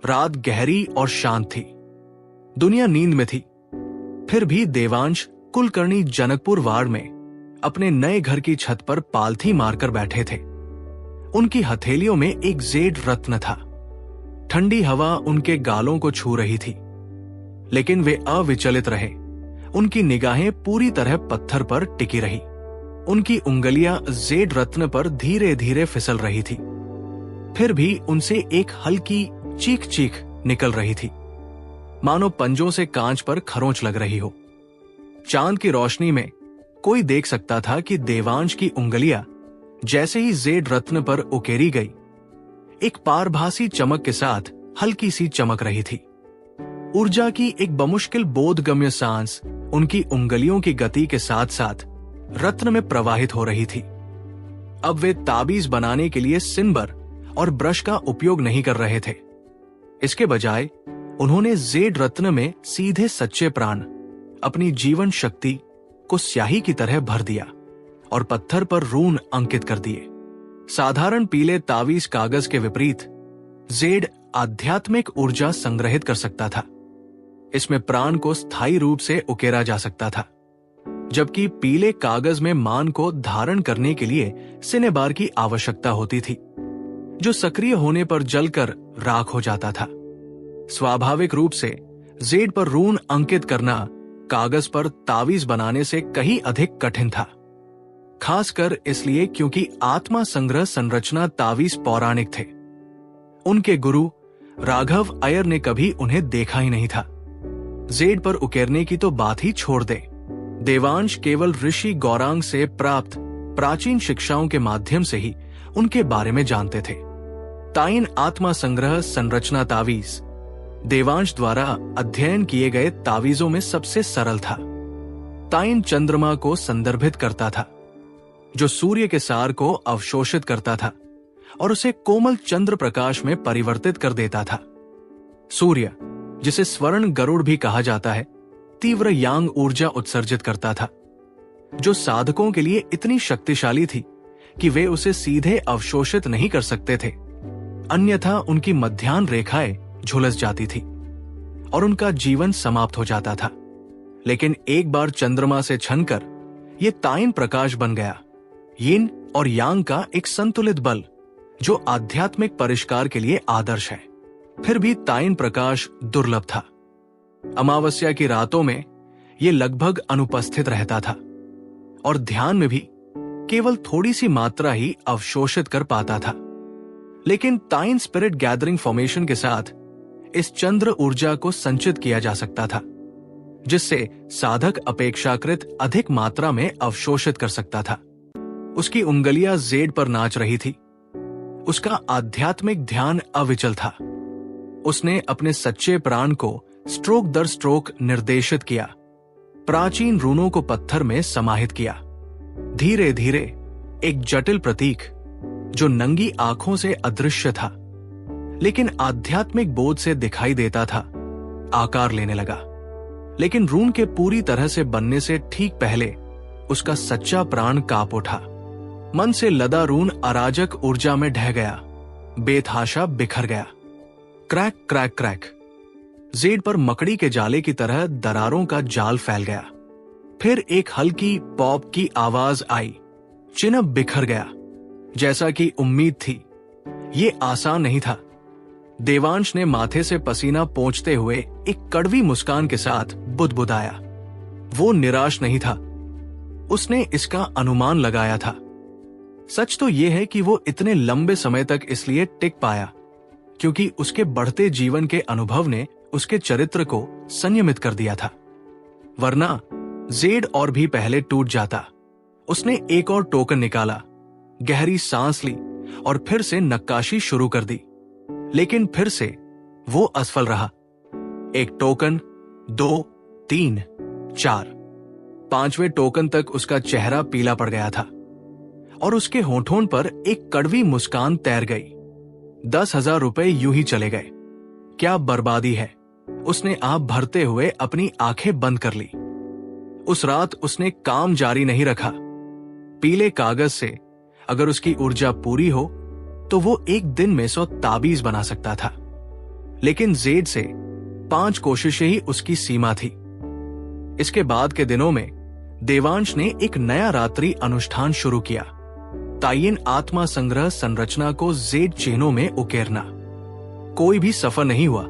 रात गहरी और शांत थी। दुनिया नींद में थी। फिर भी देवांश कुलकर्णी जनकपुर वाड़ में अपने नए घर की छत पर पालथी मारकर बैठे थे। उनकी हथेलियों में एक जेड रत्न था। ठंडी हवा उनके गालों को छू रही थी, लेकिन वे अविचलित रहे। उनकी निगाहें पूरी तरह पत्थर पर टिकी रही। उनकी उंगलियां जेड रत्न पर धीरे धीरे फिसल रही थी। फिर भी उनसे एक हल्की चीख चीख निकल रही थी, मानो पंजों से कांच पर खरोंच लग रही हो। चांद की रोशनी में कोई देख सकता था कि देवांश की उंगलियां जैसे ही जेड रत्न पर उकेरी गई, एक पारभासी चमक के साथ हल्की सी चमक रही थी। ऊर्जा की एक बमुश्किल बोधगम्य सांस उनकी उंगलियों की गति के साथ साथ रत्न में प्रवाहित हो रही थी। अब वे ताबीज बनाने के लिए सिनबर और ब्रश का उपयोग नहीं कर रहे थे। इसके बजाय उन्होंने जेड रत्न में सीधे सच्चे प्राण, अपनी जीवन शक्ति को स्याही की तरह भर दिया और पत्थर पर रून अंकित कर दिए। साधारण पीले तावीज कागज के विपरीत जेड आध्यात्मिक ऊर्जा संग्रहित कर सकता था। इसमें प्राण को स्थायी रूप से उकेरा जा सकता था, जबकि पीले कागज में मान को धारण करने के लिए सिनेबार की आवश्यकता होती थी, जो सक्रिय होने पर जलकर राख हो जाता था। स्वाभाविक रूप से जेड पर रून अंकित करना कागज पर तावीज बनाने से कहीं अधिक कठिन था, खासकर इसलिए क्योंकि आत्मा संग्रह संरचना तावीज पौराणिक थे। उनके गुरु राघव अय्यर ने कभी उन्हें देखा ही नहीं था। जेड पर उकेरने की तो बात ही छोड़ दे। देवांश केवल ऋषि गौरांग से प्राप्त प्राचीन शिक्षाओं के माध्यम से ही उनके बारे में जानते थे। ताइन आत्मा संग्रह संरचना तावीज देवांश द्वारा अध्ययन किए गए तावीजों में सबसे सरल था। ताइन चंद्रमा को संदर्भित करता था, जो सूर्य के सार को अवशोषित करता था और उसे कोमल चंद्र प्रकाश में परिवर्तित कर देता था। सूर्य, जिसे स्वर्ण गरुड़ भी कहा जाता है, तीव्र यांग ऊर्जा उत्सर्जित करता था, जो साधकों के लिए इतनी शक्तिशाली थी कि वे उसे सीधे अवशोषित नहीं कर सकते थे, अन्यथा उनकी मध्याह्न रेखाएं झुलस जाती थी और उनका जीवन समाप्त हो जाता था। लेकिन एक बार चंद्रमा से छनकर यह ताइन प्रकाश बन गया, यिन और यांग का एक संतुलित बल, जो आध्यात्मिक परिष्कार के लिए आदर्श है। फिर भी ताइन प्रकाश दुर्लभ था। अमावस्या की रातों में यह लगभग अनुपस्थित रहता था और ध्यान में भी केवल थोड़ी सी मात्रा ही अवशोषित कर पाता था। लेकिन ताइन स्पिरिट गैदरिंग फॉर्मेशन के साथ इस चंद्र ऊर्जा को संचित किया जा सकता था, जिससे साधक अपेक्षाकृत अधिक मात्रा में अवशोषित कर सकता था। उसकी उंगलियां जेड पर नाच रही थी। उसका आध्यात्मिक ध्यान अविचल था। उसने अपने सच्चे प्राण को स्ट्रोक दर स्ट्रोक निर्देशित किया, प्राचीन रूनों को पत्थर में समाहित किया। धीरे धीरे एक जटिल प्रतीक, जो नंगी आंखों से अदृश्य था लेकिन आध्यात्मिक बोध से दिखाई देता था, आकार लेने लगा। लेकिन रून के पूरी तरह से बनने से ठीक पहले उसका सच्चा प्राण कांप उठा। मन से लदा रून अराजक ऊर्जा में ढह गया, बेतहाशा बिखर गया। क्रैक क्रैक क्रैक, जेड पर मकड़ी के जाले की तरह दरारों का जाल फैल गया। फिर एक हल्की पॉप की आवाज आई। चिन्ह बिखर गया, जैसा कि उम्मीद थी। ये आसान नहीं था। देवांश ने माथे से पसीना पोंछते हुए एक कड़वी मुस्कान के साथ बुदबुदाया। वो निराश नहीं था। उसने इसका अनुमान लगाया था। सच तो यह है कि वो इतने लंबे समय तक इसलिए टिक पाया क्योंकि उसके बढ़ते जीवन के अनुभव ने उसके चरित्र को संयमित कर दिया था, वरना जेड और भी पहले टूट जाता। उसने एक और टोकन निकाला, गहरी सांस ली और फिर से नक्काशी शुरू कर दी। लेकिन फिर से वो असफल रहा। एक टोकन, 2, 3, 4, 5वें टोकन तक उसका चेहरा पीला पड़ गया था और उसके होठों पर एक कड़वी मुस्कान तैर गई। 10,000 रुपए यूं ही चले गए। क्या बर्बादी है। उसने आप भरते हुए अपनी आंखें बंद कर ली। उस रात उसने काम जारी नहीं रखा। पीले कागज से अगर उसकी ऊर्जा पूरी हो तो वो एक दिन में 100 ताबीज बना सकता था। लेकिन जेड से 5 कोशिशें ही उसकी सीमा थी। इसके बाद के दिनों में देवांश ने एक नया रात्रि अनुष्ठान शुरू किया, तायिन आत्मा संग्रह संरचना को जेड चेनों में उकेरना। कोई भी सफर नहीं हुआ,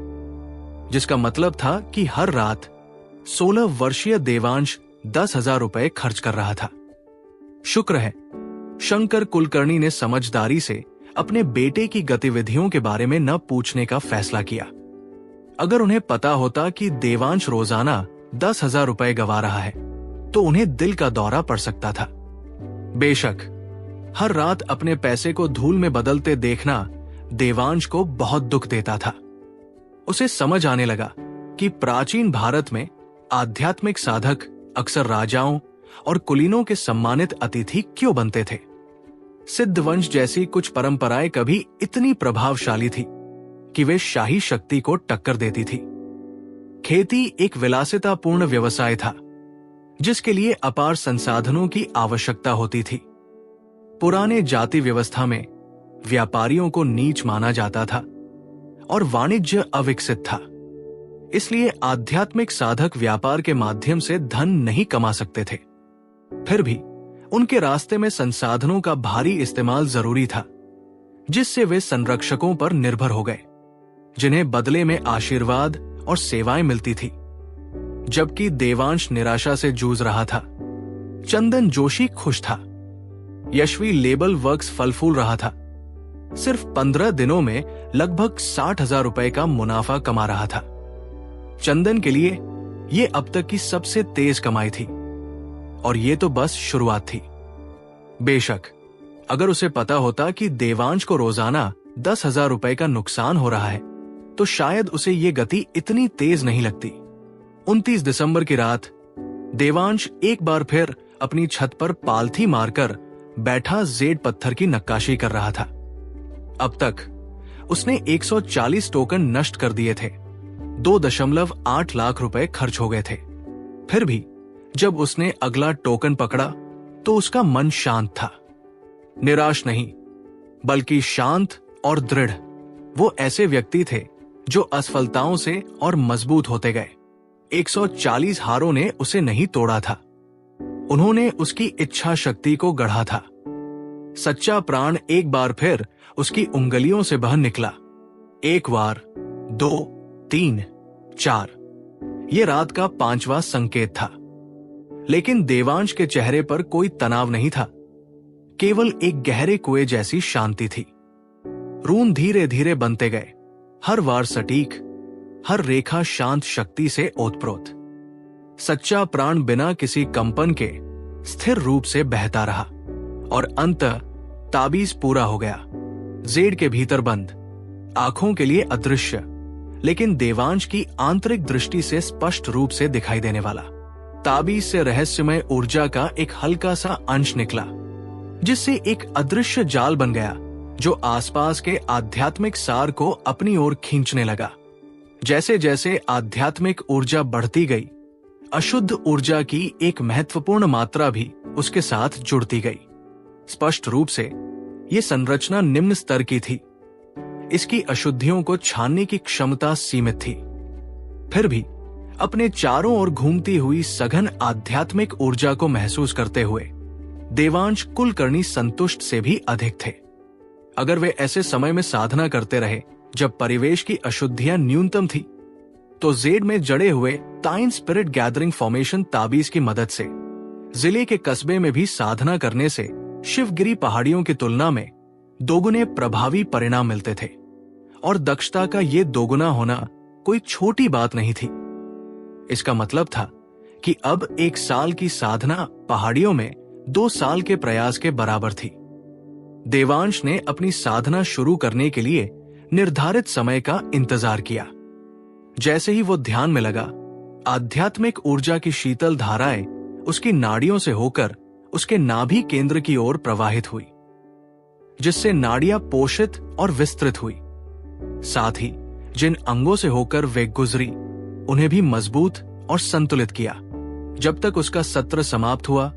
जिसका मतलब था कि हर रात 16 वर्षीय देवांश 10,000 रुपए खर्च कर रहा था। शुक्र है शंकर कुलकर्णी ने समझदारी से अपने बेटे की गतिविधियों के बारे में न पूछने का फैसला किया। अगर उन्हें पता होता कि देवांश रोजाना 10,000 रुपए गवा रहा है तो उन्हें दिल का दौरा पड़ सकता था। बेशक हर रात अपने पैसे को धूल में बदलते देखना देवांश को बहुत दुख देता था। उसे समझ आने लगा कि प्राचीन भारत में आध्यात्मिक साधक अक्सर राजाओं और कुलीनों के सम्मानित अतिथि क्यों बनते थे। सिद्ध वंश जैसी कुछ परंपराएं कभी इतनी प्रभावशाली थी कि वे शाही शक्ति को टक्कर देती थी। खेती एक विलासितापूर्ण व्यवसाय था जिसके लिए अपार संसाधनों की आवश्यकता होती थी। पुराने जाति व्यवस्था में व्यापारियों को नीच माना जाता था और वाणिज्य अविकसित था। इसलिए आध्यात्मिक साधक व्यापार के माध्यम से धन नहीं कमा सकते थे। फिर भी उनके रास्ते में संसाधनों का भारी इस्तेमाल जरूरी था, जिससे वे संरक्षकों पर निर्भर हो गए, जिन्हें बदले में आशीर्वाद और सेवाएं मिलती थी। जबकि देवांश निराशा से जूझ रहा था, चंदन जोशी खुश था। यशवी लेबल वर्क्स फल फूल रहा था। सिर्फ 15 दिनों में लगभग 60,000 रुपए का मुनाफा कमा रहा था। चंदन के लिए यह अब तक की सबसे तेज कमाई थी, और यह तो बस शुरुआत थी। बेशक अगर उसे पता होता कि देवांश को रोजाना 10,000 रुपए का नुकसान हो रहा है तो शायद उसे यह गति इतनी तेज नहीं लगती। 29 दिसंबर की रात देवांश एक बार फिर अपनी छत पर पालथी मारकर बैठा जेड पत्थर की नक्काशी कर रहा था। अब तक उसने 140 टोकन नष्ट कर दिए थे। 2.8 लाख रुपए खर्च हो गए थे। फिर भी जब उसने अगला टोकन पकड़ा तो उसका मन शांत था। निराश नहीं, बल्कि शांत और दृढ़। वो ऐसे व्यक्ति थे जो असफलताओं से और मजबूत होते गए। 140 हारों ने उसे नहीं तोड़ा था, उन्होंने उसकी इच्छा शक्ति को गढ़ा था। सच्चा प्राण एक बार फिर उसकी उंगलियों से बह निकला। 1 बार, 2, 3, 4। ये रात का 5वां संकेत था। लेकिन देवांश के चेहरे पर कोई तनाव नहीं था, केवल एक गहरे कुएं जैसी शांति थी। रून धीरे धीरे बनते गए, हर वार सटीक, हर रेखा शांत शक्ति से ओतप्रोत। सच्चा प्राण बिना किसी कंपन के स्थिर रूप से बहता रहा और अंततः ताबीज पूरा हो गया। जेड के भीतर बंद, आंखों के लिए अदृश्य, लेकिन देवांश की आंतरिक दृष्टि से स्पष्ट रूप से दिखाई देने वाला। ताबीज से रहस्यमय ऊर्जा का एक हल्का सा अंश निकला, जिससे एक अदृश्य जाल बन गया जो आसपास के आध्यात्मिक सार को अपनी ओर खींचने लगा। जैसे जैसे आध्यात्मिक ऊर्जा बढ़ती गई, अशुद्ध ऊर्जा की एक महत्वपूर्ण मात्रा भी उसके साथ जुड़ती गई। स्पष्ट रूप से यह संरचना निम्न स्तर की थी। इसकी अशुद्धियों को छानने की क्षमता सीमित थी। फिर भी अपने चारों ओर घूमती हुई सघन आध्यात्मिक ऊर्जा को महसूस करते हुए देवांश कुलकर्णी संतुष्ट से भी अधिक थे। अगर वे ऐसे समय में साधना करते रहे जब परिवेश की अशुद्धियां न्यूनतम थी, तो जेड में जड़े हुए ताइन स्पिरिट गैदरिंग फॉर्मेशन ताबीज की मदद से जिले के कस्बे में भी साधना करने से शिवगिरी पहाड़ियों की तुलना में दोगुने प्रभावी परिणाम मिलते थे। और दक्षता का ये दोगुना होना कोई छोटी बात नहीं थी। इसका मतलब था कि अब 1 साल की साधना पहाड़ियों में 2 साल के प्रयास के बराबर थी। देवांश ने अपनी साधना शुरू करने के लिए निर्धारित समय का इंतजार किया। जैसे ही वो ध्यान में लगा, आध्यात्मिक ऊर्जा की शीतल धाराएं उसकी नाड़ियों से होकर उसके नाभि केंद्र की ओर प्रवाहित हुई, जिससे नाड़ियां पोषित और विस्तृत हुई। साथ ही जिन अंगों से होकर वे गुजरी, उन्हें भी मजबूत और संतुलित किया। जब तक उसका सत्र समाप्त हुआ,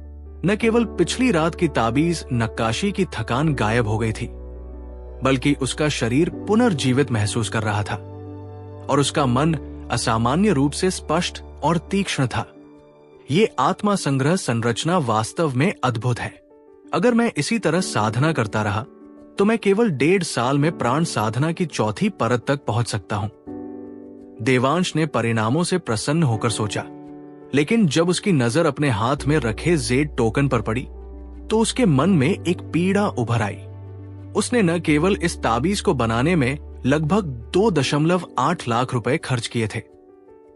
न केवल पिछली रात की ताबीज नक्काशी की थकान गायब हो गई थी, बल्कि उसका शरीर पुनर्जीवित महसूस कर रहा था। और उसका मन असामान्य रूप से स्पष्ट और तीक्ष्ण था। ये आत्मा संग्रह संरचना वास्तव में अद्भुत है। अगर मैं इसी तरह साधना करता रहा तो मैं केवल 1.5 साल में प्राण साधना की चौथी परत तक पहुंच सकता हूं। देवांश ने परिणामों से प्रसन्न होकर सोचा, लेकिन जब उसकी नजर अपने हाथ में रखे जेड टोकन पर पड़ी तो उसके मन में एक पीड़ा उभर आई। उसने न केवल इस ताबीज को बनाने में लगभग 2.8 लाख रुपए खर्च किए थे,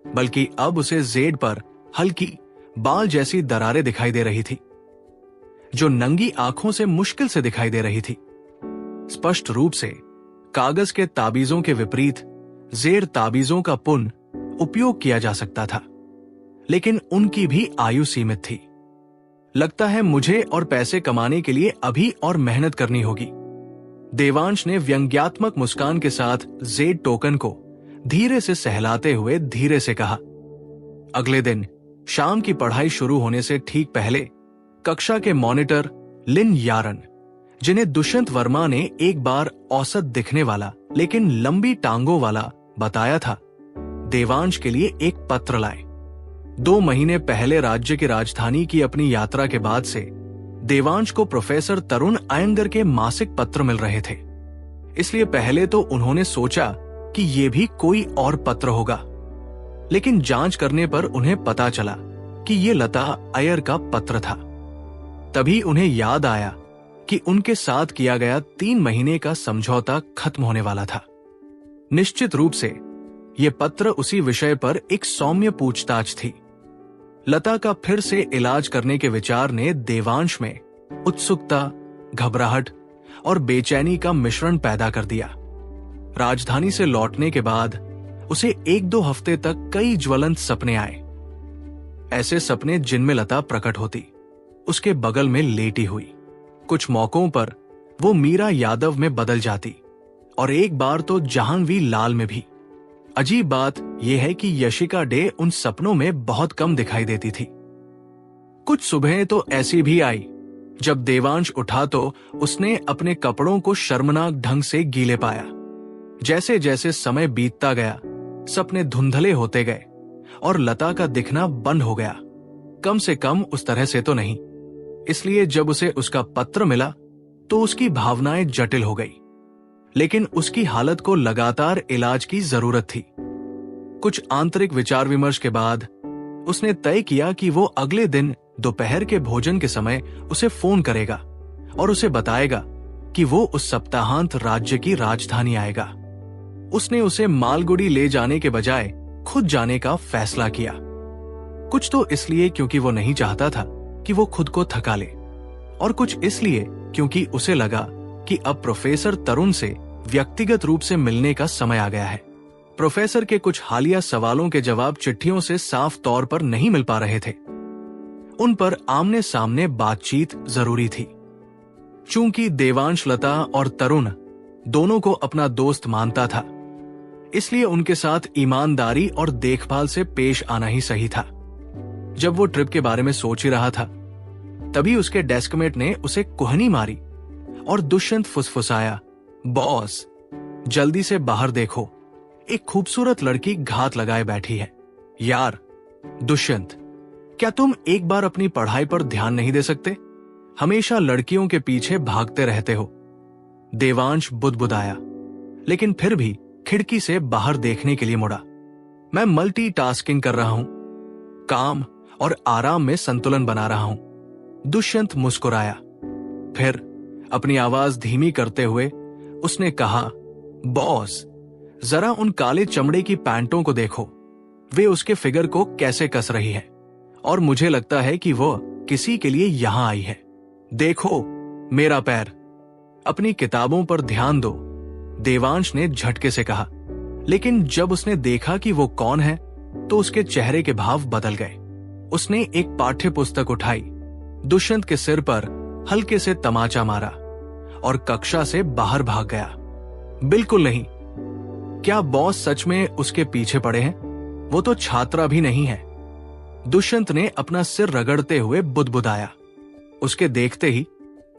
बल्कि अब उसे जेड पर हल्की बाल जैसी दरारें दिखाई दे रही थी, जो नंगी आंखों से मुश्किल से दिखाई दे रही थी। स्पष्ट रूप से कागज के ताबीजों के विपरीत जेड ताबीजों का पुनः उपयोग किया जा सकता था, लेकिन उनकी भी आयु सीमित थी। लगता है मुझे और पैसे कमाने के लिए अभी और मेहनत करनी होगी। देवांश ने व्यंग्यात्मक मुस्कान के साथ जेड टोकन को धीरे से सहलाते हुए धीरे से कहा। अगले दिन शाम की पढ़ाई शुरू होने से ठीक पहले कक्षा के मॉनिटर लिन यारन, जिन्हें दुष्यंत वर्मा ने एक बार औसत दिखने वाला लेकिन लंबी टांगों वाला बताया था, देवांश के लिए एक पत्र लाए। 2 महीने पहले राज्य की राजधानी की अपनी यात्रा के बाद से देवांश को प्रोफेसर तरुण अयंगर के मासिक पत्र मिल रहे थे, इसलिए पहले तो उन्होंने सोचा कि ये भी कोई और पत्र होगा, लेकिन जांच करने पर उन्हें पता चला कि ये लता अय्यर का पत्र था। तभी उन्हें याद आया कि उनके साथ किया गया 3 महीने का समझौता खत्म होने वाला था। निश्चित रूप से ये पत्र उसी विषय पर एक सौम्य पूछताछ थी। लता का फिर से इलाज करने के विचार ने देवांश में उत्सुकता, घबराहट और बेचैनी का मिश्रण पैदा कर दिया। राजधानी से लौटने के बाद उसे 1-2 हफ्ते तक कई ज्वलंत सपने आए। ऐसे सपने जिनमें लता प्रकट होती, उसके बगल में लेटी हुई। कुछ मौकों पर वो मीरा यादव में बदल जाती और एक बार तो जहांवी लाल में भी। अजीब बात यह है कि यशिका डे उन सपनों में बहुत कम दिखाई देती थी। कुछ सुबहें तो ऐसी भी आई जब देवांश उठा तो उसने अपने कपड़ों को शर्मनाक ढंग से गीले पाया। जैसे जैसे समय बीतता गया, सपने धुंधले होते गए और लता का दिखना बंद हो गया। कम से कम उस तरह से तो नहीं। इसलिए जब उसे उसका पत्र मिला तो उसकी भावनाएं जटिल हो गई, लेकिन उसकी हालत को लगातार इलाज की जरूरत थी। कुछ आंतरिक विचार विमर्श के बाद उसने तय किया कि वो अगले दिन दोपहर के भोजन के समय उसे फोन करेगा और उसे बताएगा कि वो उस सप्ताहांत राज्य की राजधानी आएगा। उसने उसे मालगुडी ले जाने के बजाय खुद जाने का फैसला किया। कुछ तो इसलिए क्योंकि वो नहीं चाहता था कि वो खुद को थका ले, और कुछ इसलिए क्योंकि उसे लगा कि अब प्रोफेसर तरुण से व्यक्तिगत रूप से मिलने का समय आ गया है। प्रोफेसर के कुछ हालिया सवालों के जवाब चिट्ठियों से साफ तौर पर नहीं मिल पा रहे थे। उन पर आमने सामने बातचीत जरूरी थी। चूंकि देवांश लता और तरुण दोनों को अपना दोस्त मानता था, इसलिए उनके साथ ईमानदारी और देखभाल से पेश आना ही सही था। जब वो ट्रिप के बारे में सोच ही रहा था, तभी उसके डेस्कमेट ने उसे कुहनी मारी और दुष्यंत फुसफुसाया, बॉस जल्दी से बाहर देखो, एक खूबसूरत लड़की घात लगाए बैठी है। यार दुष्यंत, क्या तुम एक बार अपनी पढ़ाई पर ध्यान नहीं दे सकते? हमेशा लड़कियों के पीछे भागते रहते हो। देवांश बुदबुदाया, लेकिन फिर भी खिड़की से बाहर देखने के लिए मुड़ा। मैं मल्टीटास्किंग कर रहा हूं, काम और आराम में संतुलन बना रहा हूं। दुष्यंत मुस्कुराया, फिर अपनी आवाज धीमी करते हुए उसने कहा, बॉस जरा उन काले चमड़े की पैंटों को देखो, वे उसके फिगर को कैसे कस रही है, और मुझे लगता है कि वो किसी के लिए यहां आई है। देखो मेरा पैर। अपनी किताबों पर ध्यान दो, देवांश ने झटके से कहा, लेकिन जब उसने देखा कि वो कौन है तो उसके चेहरे के भाव बदल गए। उसने एक पाठ्य पुस्तक उठाई, दुष्यंत के सिर पर हल्के से तमाचा मारा और कक्षा से बाहर भाग गया। बिल्कुल नहीं। क्या बॉस सच में उसके पीछे पड़े हैं? वो तो छात्रा भी नहीं है। दुष्यंत ने अपना सिर रगड़ते हुए बुदबुदाया। उसके देखते ही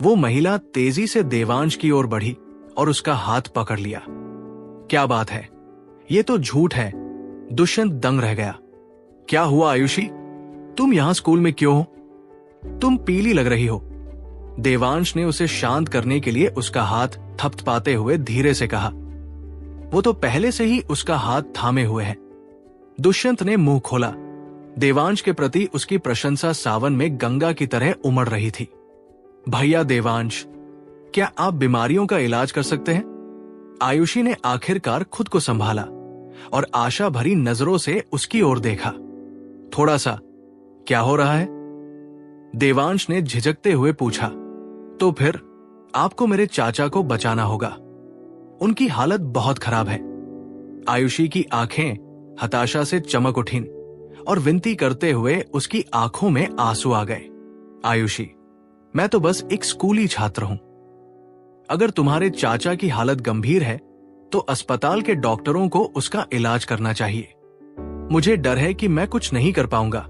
वो महिला तेजी से देवांश की ओर बढ़ी और उसका हाथ पकड़ लिया। क्या बात है, ये तो झूठ है। दुष्यंत दंग रह गया। क्या हुआ आयुषी, तुम यहां स्कूल में क्यों हो? तुम पीली लग रही हो। देवांश ने उसे शांत करने के लिए उसका हाथ थपथपाते हुए धीरे से कहा। वो तो पहले से ही उसका हाथ थामे हुए है। दुष्यंत ने मुंह खोला। देवांश के प्रति उसकी प्रशंसा सावन में गंगा की तरह उमड़ रही थी। भैया देवांश, क्या आप बीमारियों का इलाज कर सकते हैं? आयुषी ने आखिरकार खुद को संभाला और आशा भरी नजरों से उसकी ओर देखा। थोड़ा सा। क्या हो रहा है? देवांश ने झिझकते हुए पूछा। तो फिर आपको मेरे चाचा को बचाना होगा। उनकी हालत बहुत खराब है। आयुषी की आंखें हताशा से चमक उठीं और विनती करते हुए उसकी आंखों में आंसू आ गए। आयुषी, मैं तो बस एक स्कूली छात्र हूं। अगर तुम्हारे चाचा की हालत गंभीर है तो अस्पताल के डॉक्टरों को उसका इलाज करना चाहिए। मुझे डर है कि मैं कुछ नहीं कर पाऊंगा।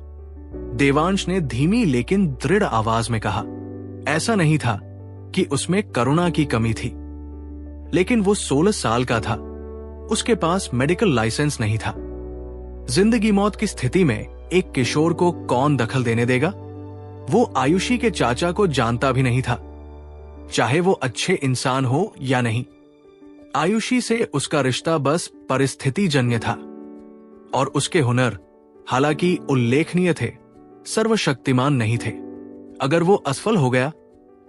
देवांश ने धीमी लेकिन दृढ़ आवाज में कहा। ऐसा नहीं था कि उसमें करुणा की कमी थी, लेकिन वो 16 साल का था। उसके पास मेडिकल लाइसेंस नहीं था। जिंदगी मौत की स्थिति में एक किशोर को कौन दखल देने देगा? वो आयुषी के चाचा को जानता भी नहीं था, चाहे वो अच्छे इंसान हो या नहीं। आयुषी से उसका रिश्ता बस परिस्थिति जन्य था और उसके हुनर, हालांकि उल्लेखनीय थे, सर्वशक्तिमान नहीं थे। अगर वो असफल हो गया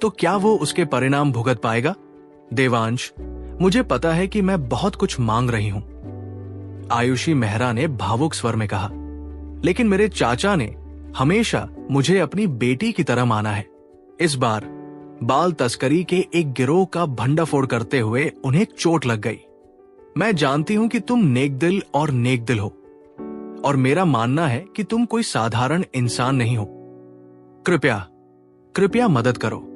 तो क्या वो उसके परिणाम भुगत पाएगा? देवांश, मुझे पता है कि मैं बहुत कुछ मांग रही हूं, आयुषी मेहरा ने भावुक स्वर में कहा, लेकिन मेरे चाचा ने हमेशा मुझे अपनी बेटी की तरह माना है। इस बार बाल तस्करी के एक गिरोह का भंडाफोड़ करते हुए उन्हें चोट लग गई। मैं जानती हूं कि तुम नेकदिल और नेकदिल हो, और मेरा मानना है कि तुम कोई साधारण इंसान नहीं हो। कृपया मदद करो।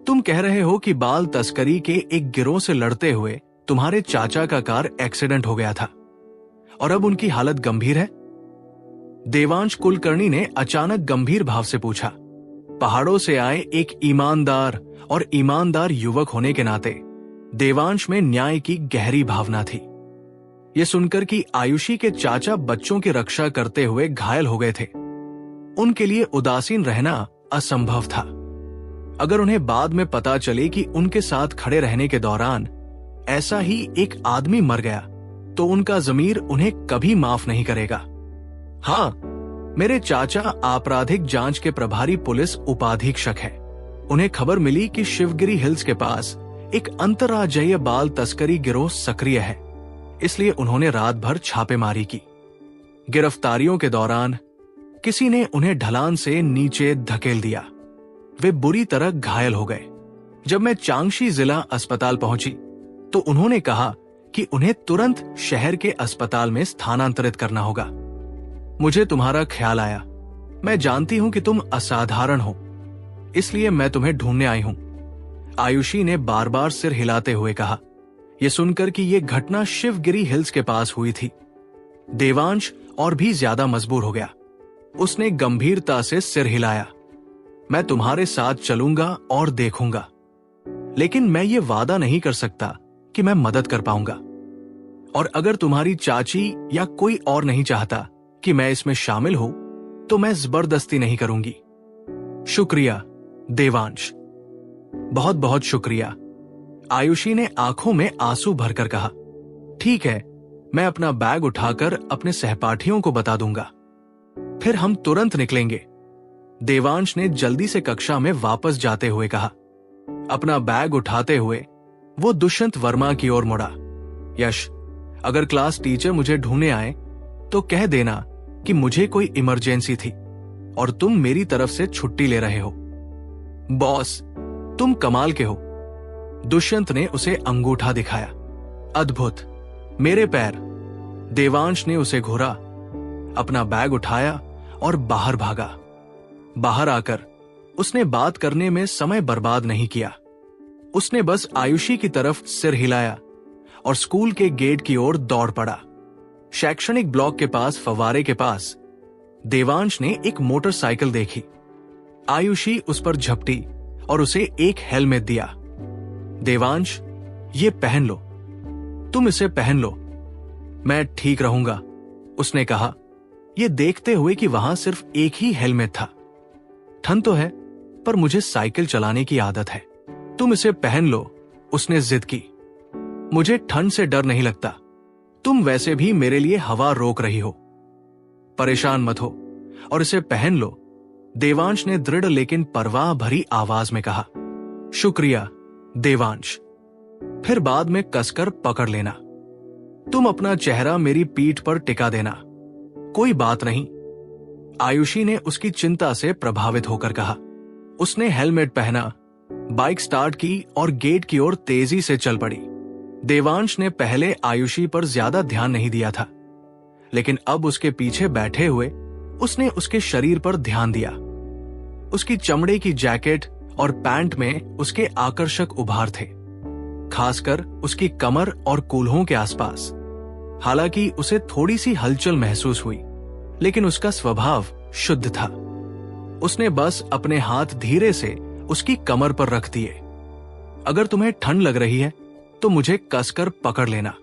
तुम कह रहे हो कि बाल तस्करी के एक गिरोह से लड़ते हुए तुम्हारे चाचा का कार एक्सीडेंट हो गया था और अब उनकी हालत गंभीर है? देवांश कुलकर्णी ने अचानक गंभीर भाव से पूछा। पहाड़ों से आए एक ईमानदार युवक होने के नाते देवांश में न्याय की गहरी भावना थी। यह सुनकर कि आयुषी के चाचा बच्चों की रक्षा करते हुए घायल हो गए थे, उनके लिए उदासीन रहना असंभव था। अगर उन्हें बाद में पता चले कि उनके साथ खड़े रहने के दौरान ऐसा ही एक आदमी मर गया तो उनका ज़मीर उन्हें कभी माफ नहीं करेगा। हाँ, मेरे चाचा आपराधिक जांच के प्रभारी पुलिस उपाधीक्षक है। उन्हें खबर मिली कि शिवगिरी हिल्स के पास एक अंतर्राज्यीय बाल तस्करी गिरोह सक्रिय है, इसलिए उन्होंने रात भर छापेमारी की। गिरफ्तारियों के दौरान किसी ने उन्हें ढलान से नीचे धकेल दिया। वे बुरी तरह घायल हो गए। जब मैं चांगशी जिला अस्पताल पहुंची तो उन्होंने कहा कि उन्हें तुरंत शहर के अस्पताल में स्थानांतरित करना होगा। मुझे तुम्हारा ख्याल आया। मैं जानती हूं कि तुम असाधारण हो, इसलिए मैं तुम्हें ढूंढने आई हूं, आयुषी ने बार बार सिर हिलाते हुए कहा। यह सुनकर कि यह घटना शिवगिरी हिल्स के पास हुई थी, देवांश और भी ज्यादा मजबूर हो गया। उसने गंभीरता से सिर हिलाया। मैं तुम्हारे साथ चलूंगा और देखूंगा, लेकिन मैं ये वादा नहीं कर सकता कि मैं मदद कर पाऊंगा। और अगर तुम्हारी चाची या कोई और नहीं चाहता कि मैं इसमें शामिल हूं तो मैं जबरदस्ती नहीं करूंगी। शुक्रिया देवांश, बहुत बहुत शुक्रिया, आयुषी ने आंखों में आंसू भरकर कहा। ठीक है, मैं अपना बैग उठाकर अपने सहपाठियों को बता दूंगा, फिर हम तुरंत निकलेंगे। देवांश ने जल्दी से कक्षा में वापस जाते हुए कहा। अपना बैग उठाते हुए वो दुष्यंत वर्मा की ओर मुड़ा। यश, अगर क्लास टीचर मुझे ढूंढने आए तो कह देना कि मुझे कोई इमरजेंसी थी और तुम मेरी तरफ से छुट्टी ले रहे हो। बॉस, तुम कमाल के हो, दुष्यंत ने उसे अंगूठा दिखाया। अद्भुत, मेरे पैर। देवांश ने उसे घूरा, अपना बैग उठाया और बाहर भागा। बाहर आकर उसने बात करने में समय बर्बाद नहीं किया। उसने बस आयुषी की तरफ सिर हिलाया और स्कूल के गेट की ओर दौड़ पड़ा। शैक्षणिक ब्लॉक के पास फव्वारे के पास देवांश ने एक मोटरसाइकिल देखी। आयुषी उस पर झपटी और उसे एक हेलमेट दिया। देवांश, ये पहन लो, तुम इसे पहन लो। मैं ठीक रहूंगा, उसने कहा, ये देखते हुए कि वहां सिर्फ एक ही हेलमेट था। ठंड तो है, पर मुझे साइकिल चलाने की आदत है, तुम इसे पहन लो, उसने जिद की। मुझे ठंड से डर नहीं लगता, तुम वैसे भी मेरे लिए हवा रोक रही हो। परेशान मत हो और इसे पहन लो, देवांश ने दृढ़ लेकिन परवाह भरी आवाज में कहा। शुक्रिया देवांश, फिर बाद में कसकर पकड़ लेना। तुम अपना चेहरा मेरी पीठ पर टिका देना। कोई बात नहीं, आयुषी ने उसकी चिंता से प्रभावित होकर कहा। उसने हेलमेट पहना, बाइक स्टार्ट की और गेट की ओर तेजी से चल पड़ी। देवांश ने पहले आयुषी पर ज्यादा ध्यान नहीं दिया था, लेकिन अब उसके पीछे बैठे हुए उसने उसके शरीर पर ध्यान दिया। उसकी चमड़े की जैकेट और पैंट में उसके आकर्षक उभार थे, खासकर उसकी कमर और कूल्हों के आसपास। हालांकि उसे थोड़ी सी हलचल महसूस हुई, लेकिन उसका स्वभाव शुद्ध था। उसने बस अपने हाथ धीरे से उसकी कमर पर रख दिए। अगर तुम्हें ठंड लग रही है तो मुझे कसकर पकड़ लेना।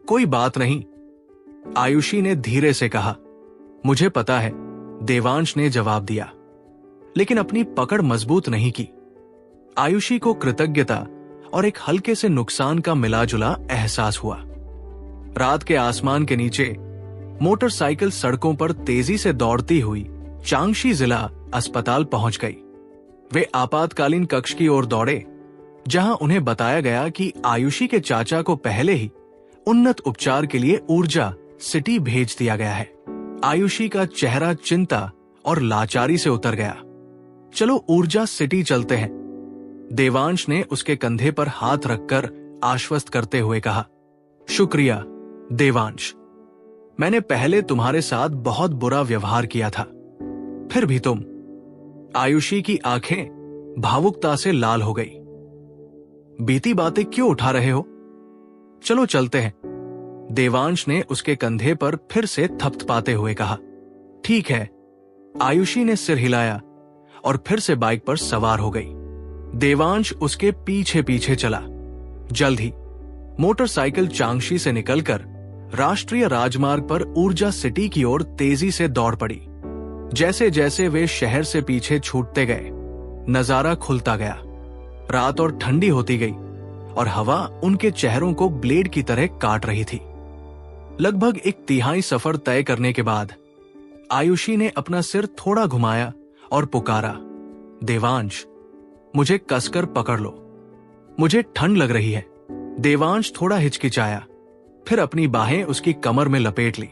कोई बात नहीं, आयुषी ने धीरे से कहा। मुझे पता है, देवांश ने जवाब दिया, लेकिन अपनी पकड़ मजबूत नहीं की। आयुषी को कृतज्ञता और एक हल्के से नुकसान का मिलाजुला एहसास हुआ। रात के आसमान के नीचे मोटरसाइकिल सड़कों पर तेजी से दौड़ती हुई चांगशी जिला अस्पताल पहुंच गई। वे आपातकालीन कक्ष की ओर दौड़े, जहां उन्हें बताया गया कि आयुषी के चाचा को पहले ही उन्नत उपचार के लिए ऊर्जा सिटी भेज दिया गया है। आयुषी का चेहरा चिंता और लाचारी से उतर गया। चलो ऊर्जा सिटी चलते हैं, देवांश ने उसके कंधे पर हाथ रखकर आश्वस्त करते हुए कहा। शुक्रिया देवांश, मैंने पहले तुम्हारे साथ बहुत बुरा व्यवहार किया था, फिर भी तुम। आयुषी की आंखें भावुकता से लाल हो गई। बीती बातें क्यों उठा रहे हो? चलो चलते हैं, देवांश ने उसके कंधे पर फिर से थपथपाते हुए कहा। ठीक है, आयुषी ने सिर हिलाया और फिर से बाइक पर सवार हो गई। देवांश उसके पीछे पीछे चला। जल्द ही मोटरसाइकिल चांगशी से निकलकर राष्ट्रीय राजमार्ग पर ऊर्जा सिटी की ओर तेजी से दौड़ पड़ी। जैसे जैसे वे शहर से पीछे छूटते गए, नजारा खुलता गया। रात और ठंडी होती गई और हवा उनके चेहरों को ब्लेड की तरह काट रही थी। लगभग एक तिहाई सफर तय करने के बाद आयुषी ने अपना सिर थोड़ा घुमाया और पुकारा, देवांश, मुझे कसकर पकड़ लो, मुझे ठंड लग रही है। देवांश थोड़ा हिचकिचाया, फिर अपनी बाहें उसकी कमर में लपेट ली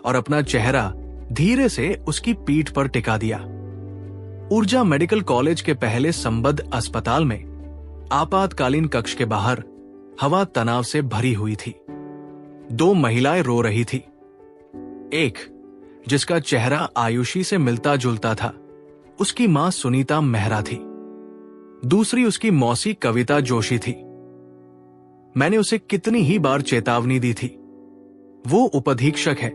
और अपना चेहरा धीरे से उसकी पीठ पर टिका दिया। ऊर्जा मेडिकल कॉलेज के पहले संबद्ध अस्पताल में आपातकालीन कक्ष के बाहर हवा तनाव से भरी हुई थी। दो महिलाएं रो रही थी। एक, जिसका चेहरा आयुषी से मिलता जुलता था, उसकी मां सुनीता मेहरा थी। दूसरी उसकी मौसी कविता जोशी थी। मैंने उसे कितनी ही बार चेतावनी दी थी। वो उपअधीक्षक है,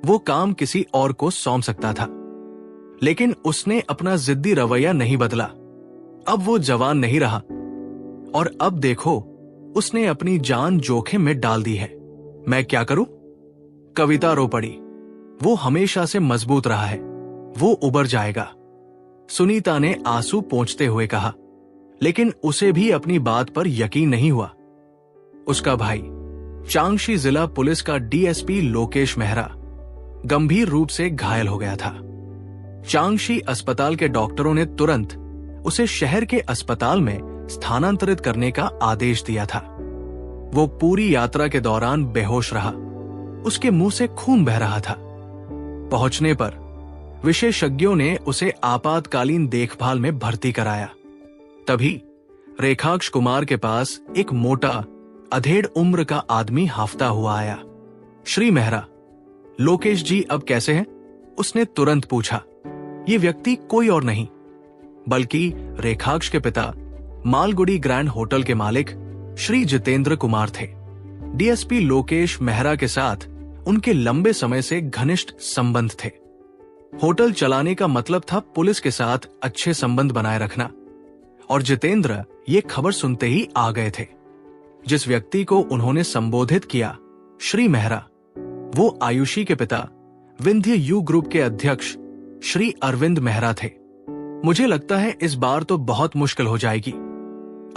वो काम किसी और को सौंप सकता था, लेकिन उसने अपना जिद्दी रवैया नहीं बदला। अब वो जवान नहीं रहा और अब देखो, उसने अपनी जान जोखिम में डाल दी है। मैं क्या करूं? कविता रो पड़ी। वो हमेशा से मजबूत रहा है, वो उबर जाएगा, सुनीता ने आंसू पोंछते हुए कहा। लेकिन उसे भी अपनी बात पर यकीन नहीं हुआ। उसका भाई चांगशी जिला पुलिस का डीएसपी लोकेश मेहरा गंभीर रूप से घायल हो गया था। चांगशी अस्पताल के डॉक्टरों ने तुरंत उसे शहर के अस्पताल में स्थानांतरित करने का आदेश दिया था। वो पूरी यात्रा के दौरान बेहोश रहा, उसके मुंह से खून बह रहा था। पहुंचने पर विशेषज्ञों ने उसे आपातकालीन देखभाल में भर्ती कराया। तभी रेखाक्ष कुमार के पास एक मोटा अधेड़ उम्र का आदमी हाफता हुआ आया। श्री मेहरा, लोकेश जी अब कैसे हैं? उसने तुरंत पूछा। ये व्यक्ति कोई और नहीं बल्कि रेखाक्ष के पिता मालगुडी ग्रैंड होटल के मालिक श्री जितेंद्र कुमार थे। डीएसपी लोकेश मेहरा के साथ उनके लंबे समय से घनिष्ठ संबंध थे। होटल चलाने का मतलब था पुलिस के साथ अच्छे संबंध बनाए रखना, और जितेंद्र ये खबर सुनते ही आ गए थे। जिस व्यक्ति को उन्होंने संबोधित किया श्री मेहरा, वो आयुषी के पिता विंध्य यू ग्रुप के अध्यक्ष श्री अरविंद मेहरा थे। मुझे लगता है इस बार तो बहुत मुश्किल हो जाएगी।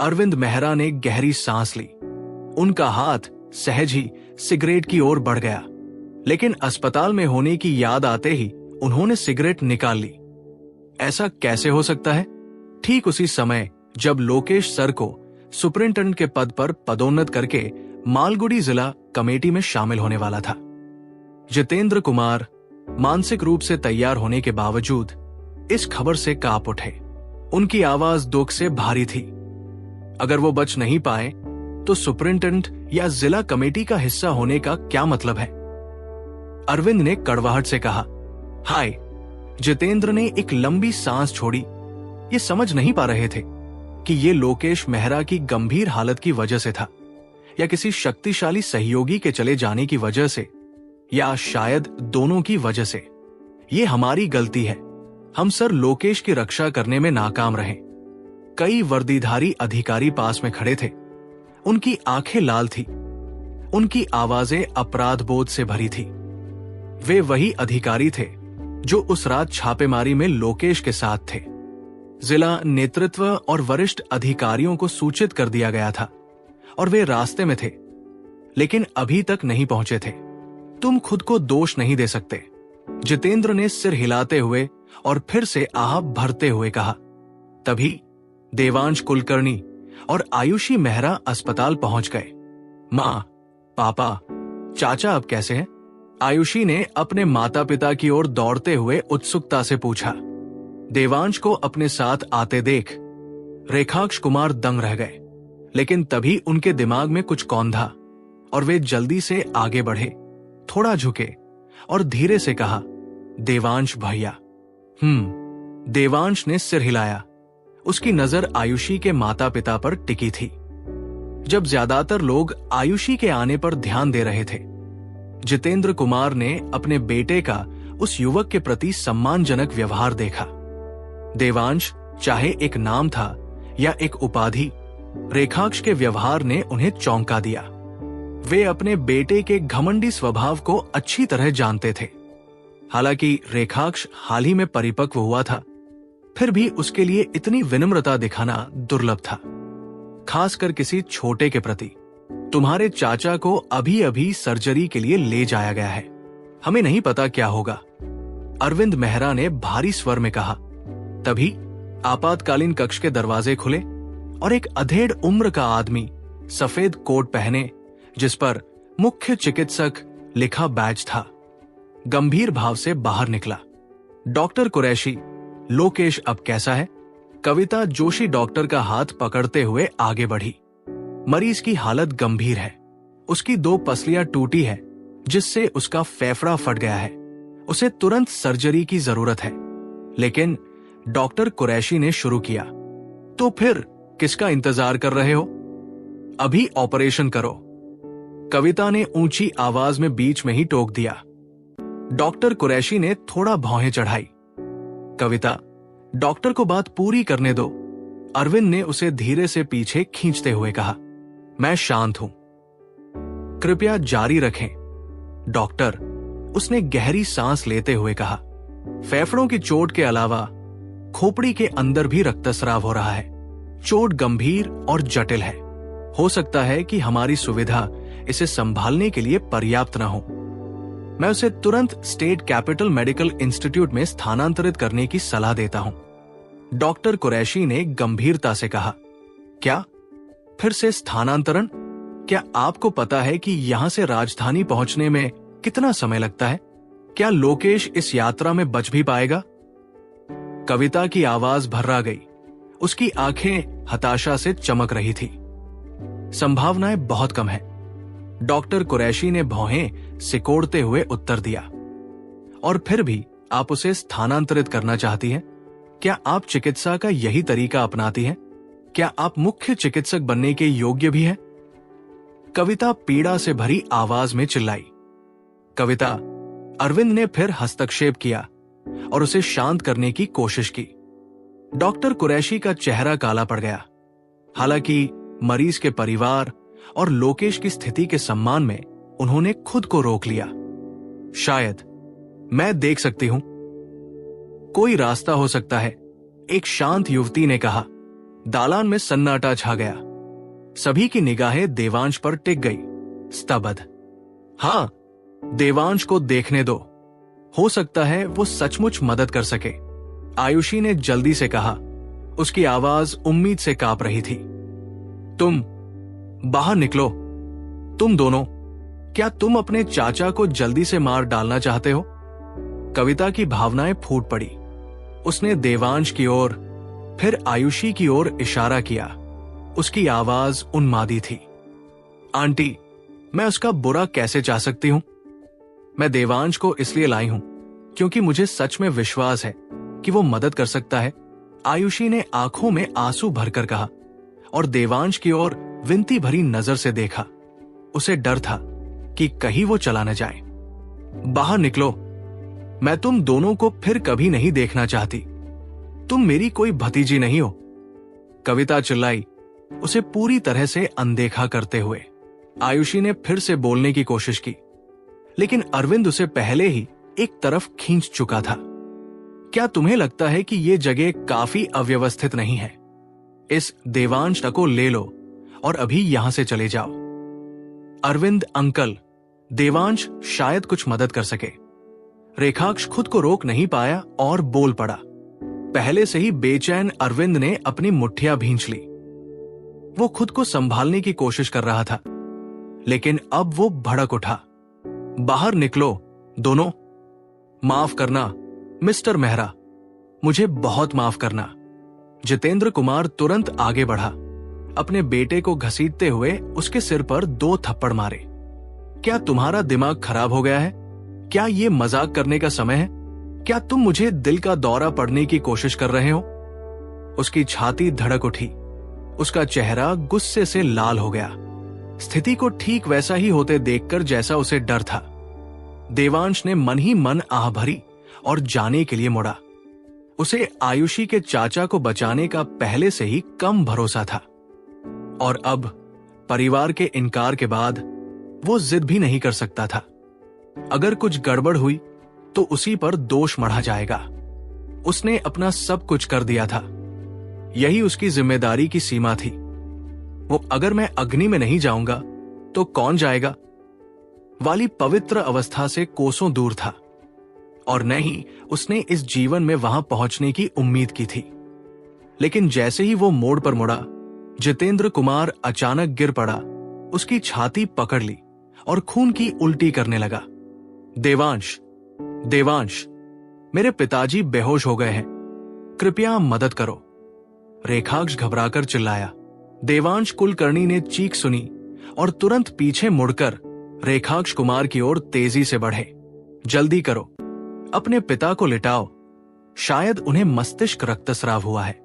अरविंद मेहरा ने गहरी सांस ली। उनका हाथ सहज ही सिगरेट की ओर बढ़ गया, लेकिन अस्पताल में होने की याद आते ही उन्होंने सिगरेट निकाल ली। ऐसा कैसे हो सकता है? ठीक उसी समय जब लोकेश सर को सुपरिंटेंडेंट के पद पर पदोन्नत करके मालगुडी जिला कमेटी में शामिल होने वाला था। जितेंद्र कुमार मानसिक रूप से तैयार होने के बावजूद इस खबर से कांप उठे। उनकी आवाज दुख से भारी थी। अगर वो बच नहीं पाए तो सुपरिंटेंडेंट या जिला कमेटी का हिस्सा होने का क्या मतलब है? अरविंद ने कड़वाहट से कहा, हाय। जितेंद्र ने एक लंबी सांस छोड़ी। ये समझ नहीं पा रहे थे कि ये लोकेश मेहरा की गंभीर हालत की वजह से था, या किसी शक्तिशाली सहयोगी के चले जाने की वजह से, या शायद दोनों की वजह से। ये हमारी गलती है। हम सर लोकेश की रक्षा करने में नाकाम रहे। कई वर्दीधारी अधिकारी पास में खड़े थे। उनकी आंखें लाल थी। उनकी आवाजें अपराध बोध से भरी थी। वे वही अधिकारी थे जो उस रात छापेमारी में लोकेश के साथ थे। जिला नेतृत्व और वरिष्ठ अधिकारियों को सूचित कर दिया गया था और वे रास्ते में थे, लेकिन अभी तक नहीं पहुंचे थे। तुम खुद को दोष नहीं दे सकते, जितेंद्र ने सिर हिलाते हुए और फिर से आह भरते हुए कहा। तभी देवांश कुलकर्णी और आयुषी मेहरा अस्पताल पहुंच गए। मां, पापा, चाचा अब कैसे हैं? आयुषी ने अपने माता पिता की ओर दौड़ते हुए उत्सुकता से पूछा। देवांश को अपने साथ आते देख रेखाक्ष कुमार दंग रह गए, लेकिन तभी उनके दिमाग में कुछ कौंधा और वे जल्दी से आगे बढ़े, थोड़ा झुके और धीरे से कहा, देवांश भैया। देवांश ने सिर हिलाया। उसकी नजर आयुषी के माता पिता पर टिकी थी। जब ज्यादातर लोग आयुषी के आने पर ध्यान दे रहे थे, जितेंद्र कुमार ने अपने बेटे का उस युवक के प्रति सम्मानजनक व्यवहार देखा। देवांश चाहे एक नाम था या एक उपाधि, रेखाक्ष के व्यवहार ने उन्हें चौंका दिया। वे अपने बेटे के घमंडी स्वभाव को अच्छी तरह जानते थे। हालांकि रेखाक्ष हाल ही में परिपक्व हुआ था, फिर भी उसके लिए इतनी विनम्रता दिखाना दुर्लभ था, खासकर किसी छोटे के प्रति। तुम्हारे चाचा को अभी अभी सर्जरी के लिए ले जाया गया है, हमें नहीं पता क्या होगा, अरविंद मेहरा ने भारी स्वर में कहा। तभी आपातकालीन कक्ष के दरवाजे खुले और एक अधेड़ उम्र का आदमी सफेद कोट पहने, जिस पर मुख्य चिकित्सक लिखा बैज था, गंभीर भाव से बाहर निकला। डॉक्टर कुरैशी, लोकेश अब कैसा है? कविता जोशी डॉक्टर का हाथ पकड़ते हुए आगे बढ़ी। मरीज की हालत गंभीर है। उसकी 2 पसलियां टूटी है, जिससे उसका फेफड़ा फट गया है। उसे तुरंत सर्जरी की जरूरत है। लेकिन डॉक्टर कुरैशी ने शुरू किया, तो फिर किसका इंतजार कर रहे हो? अभी ऑपरेशन करो। कविता ने ऊंची आवाज में बीच में ही टोक दिया। डॉक्टर कुरैशी ने थोड़ा भौहें चढ़ाई। कविता, डॉक्टर को बात पूरी करने दो, अरविंद ने उसे धीरे से पीछे खींचते हुए कहा। मैं शांत हूं, कृपया जारी रखें। डॉक्टर, उसने गहरी सांस लेते हुए कहा। फेफड़ों की चोट के अलावा खोपड़ी के अंदर भी रक्तस्राव हो रहा है। चोट गंभीर और जटिल है। हो सकता है कि हमारी सुविधा इसे संभालने के लिए पर्याप्त न हो। मैं उसे तुरंत स्टेट कैपिटल मेडिकल इंस्टीट्यूट में स्थानांतरित करने की सलाह देता हूं, डॉक्टर कुरैशी ने गंभीरता से कहा। क्या? फिर से स्थानांतरण? क्या आपको पता है कि यहां से राजधानी पहुंचने में कितना समय लगता है? क्या लोकेश इस यात्रा में बच भी पाएगा? कविता की आवाज भर्रा गई। उसकी आंखें हताशा से चमक रही थी। संभावनाएं बहुत कम है, डॉक्टर कुरैशी ने भौहें सिकोड़ते हुए उत्तर दिया। और फिर भी आप उसे स्थानांतरित करना चाहती हैं? क्या आप चिकित्सा का यही तरीका अपनाती हैं? क्या आप मुख्य चिकित्सक बनने के योग्य भी हैं? कविता पीड़ा से भरी आवाज में चिल्लाई। कविता, अरविंद ने फिर हस्तक्षेप किया और उसे शांत करने की कोशिश की। डॉक्टर कुरैशी का चेहरा काला पड़ गया। हालांकि मरीज के परिवार और लोकेश की स्थिति के सम्मान में उन्होंने खुद को रोक लिया। शायद मैं देख सकती हूं, कोई रास्ता हो सकता है, एक शांत युवती ने कहा। दालान में सन्नाटा छा गया। सभी की निगाहें देवांश पर टिक गई, स्तब्ध। हां, देवांश को देखने दो, हो सकता है वो सचमुच मदद कर सके, आयुषी ने जल्दी से कहा। उसकी आवाज उम्मीद से कांप रही थी। तुम बाहर निकलो, तुम दोनों। क्या तुम अपने चाचा को जल्दी से मार डालना चाहते हो? कविता की भावनाएं फूट पड़ी। उसने देवांश की ओर, फिर आयुषी की ओर इशारा किया। उसकी आवाज उन्मादी थी। आंटी, मैं उसका बुरा कैसे चाह सकती हूं? मैं देवांश को इसलिए लाई हूं क्योंकि मुझे सच में विश्वास है कि वो मदद कर सकता है, आयुषी ने आंखों में आंसू भरकर कहा और देवांश की ओर विनती भरी नजर से देखा। उसे डर था कि कहीं वो चला न जाए। बाहर निकलो, मैं तुम दोनों को फिर कभी नहीं देखना चाहती। तुम मेरी कोई भतीजी नहीं हो, कविता चिल्लाई, उसे पूरी तरह से अनदेखा करते हुए। आयुषी ने फिर से बोलने की कोशिश की, लेकिन अरविंद उसे पहले ही एक तरफ खींच चुका था। क्या तुम्हें लगता है कि यह जगह काफी अव्यवस्थित नहीं है? इस देवांश को ले लो और अभी यहां से चले जाओ। अरविंद अंकल, देवांश शायद कुछ मदद कर सके। रेखाक्ष खुद को रोक नहीं पाया और बोल पड़ा। पहले से ही बेचैन अरविंद ने अपनी मुट्ठियां भींच ली। वो खुद को संभालने की कोशिश कर रहा था, लेकिन अब वो भड़क उठा। बाहर निकलो दोनों। माफ करना मिस्टर मेहरा, मुझे बहुत माफ करना। जितेंद्र कुमार तुरंत आगे बढ़ा, अपने बेटे को घसीटते हुए उसके सिर पर 2 थप्पड़ मारे। क्या तुम्हारा दिमाग खराब हो गया है? क्या ये मजाक करने का समय है? क्या तुम मुझे दिल का दौरा पड़ने की कोशिश कर रहे हो? उसकी छाती धड़क उठी, उसका चेहरा गुस्से से लाल हो गया। स्थिति को ठीक वैसा ही होते देखकर जैसा उसे डर था। देवांश ने मन ही मन आह भरी और जाने के लिए मुड़ा। उसे आयुषी के चाचा को बचाने का पहले से ही कम भरोसा था, और अब परिवार के इनकार के बाद वो जिद भी नहीं कर सकता था। अगर कुछ गड़बड़ हुई तो उसी पर दोष मढ़ा जाएगा। उसने अपना सब कुछ कर दिया था, यही उसकी जिम्मेदारी की सीमा थी। वो अगर मैं अग्नि में नहीं जाऊंगा तो कौन जाएगा? वाली पवित्र अवस्था से कोसों दूर था, और न ही उसने इस जीवन में वहां पहुंचने की उम्मीद की थी। लेकिन जैसे ही वो मोड़ पर मुड़ा, जितेंद्र कुमार अचानक गिर पड़ा, उसकी छाती पकड़ ली और खून की उल्टी करने लगा। देवांश, देवांश, मेरे पिताजी बेहोश हो गए हैं, कृपया मदद करो, रेखाक्ष घबराकर चिल्लाया। देवांश कुलकर्णी ने चीख सुनी और तुरंत पीछे मुड़कर रेखाक्ष कुमार की ओर तेजी से बढ़े। जल्दी करो, अपने पिता को लिटाओ, शायद उन्हें मस्तिष्क रक्तस्राव हुआ है।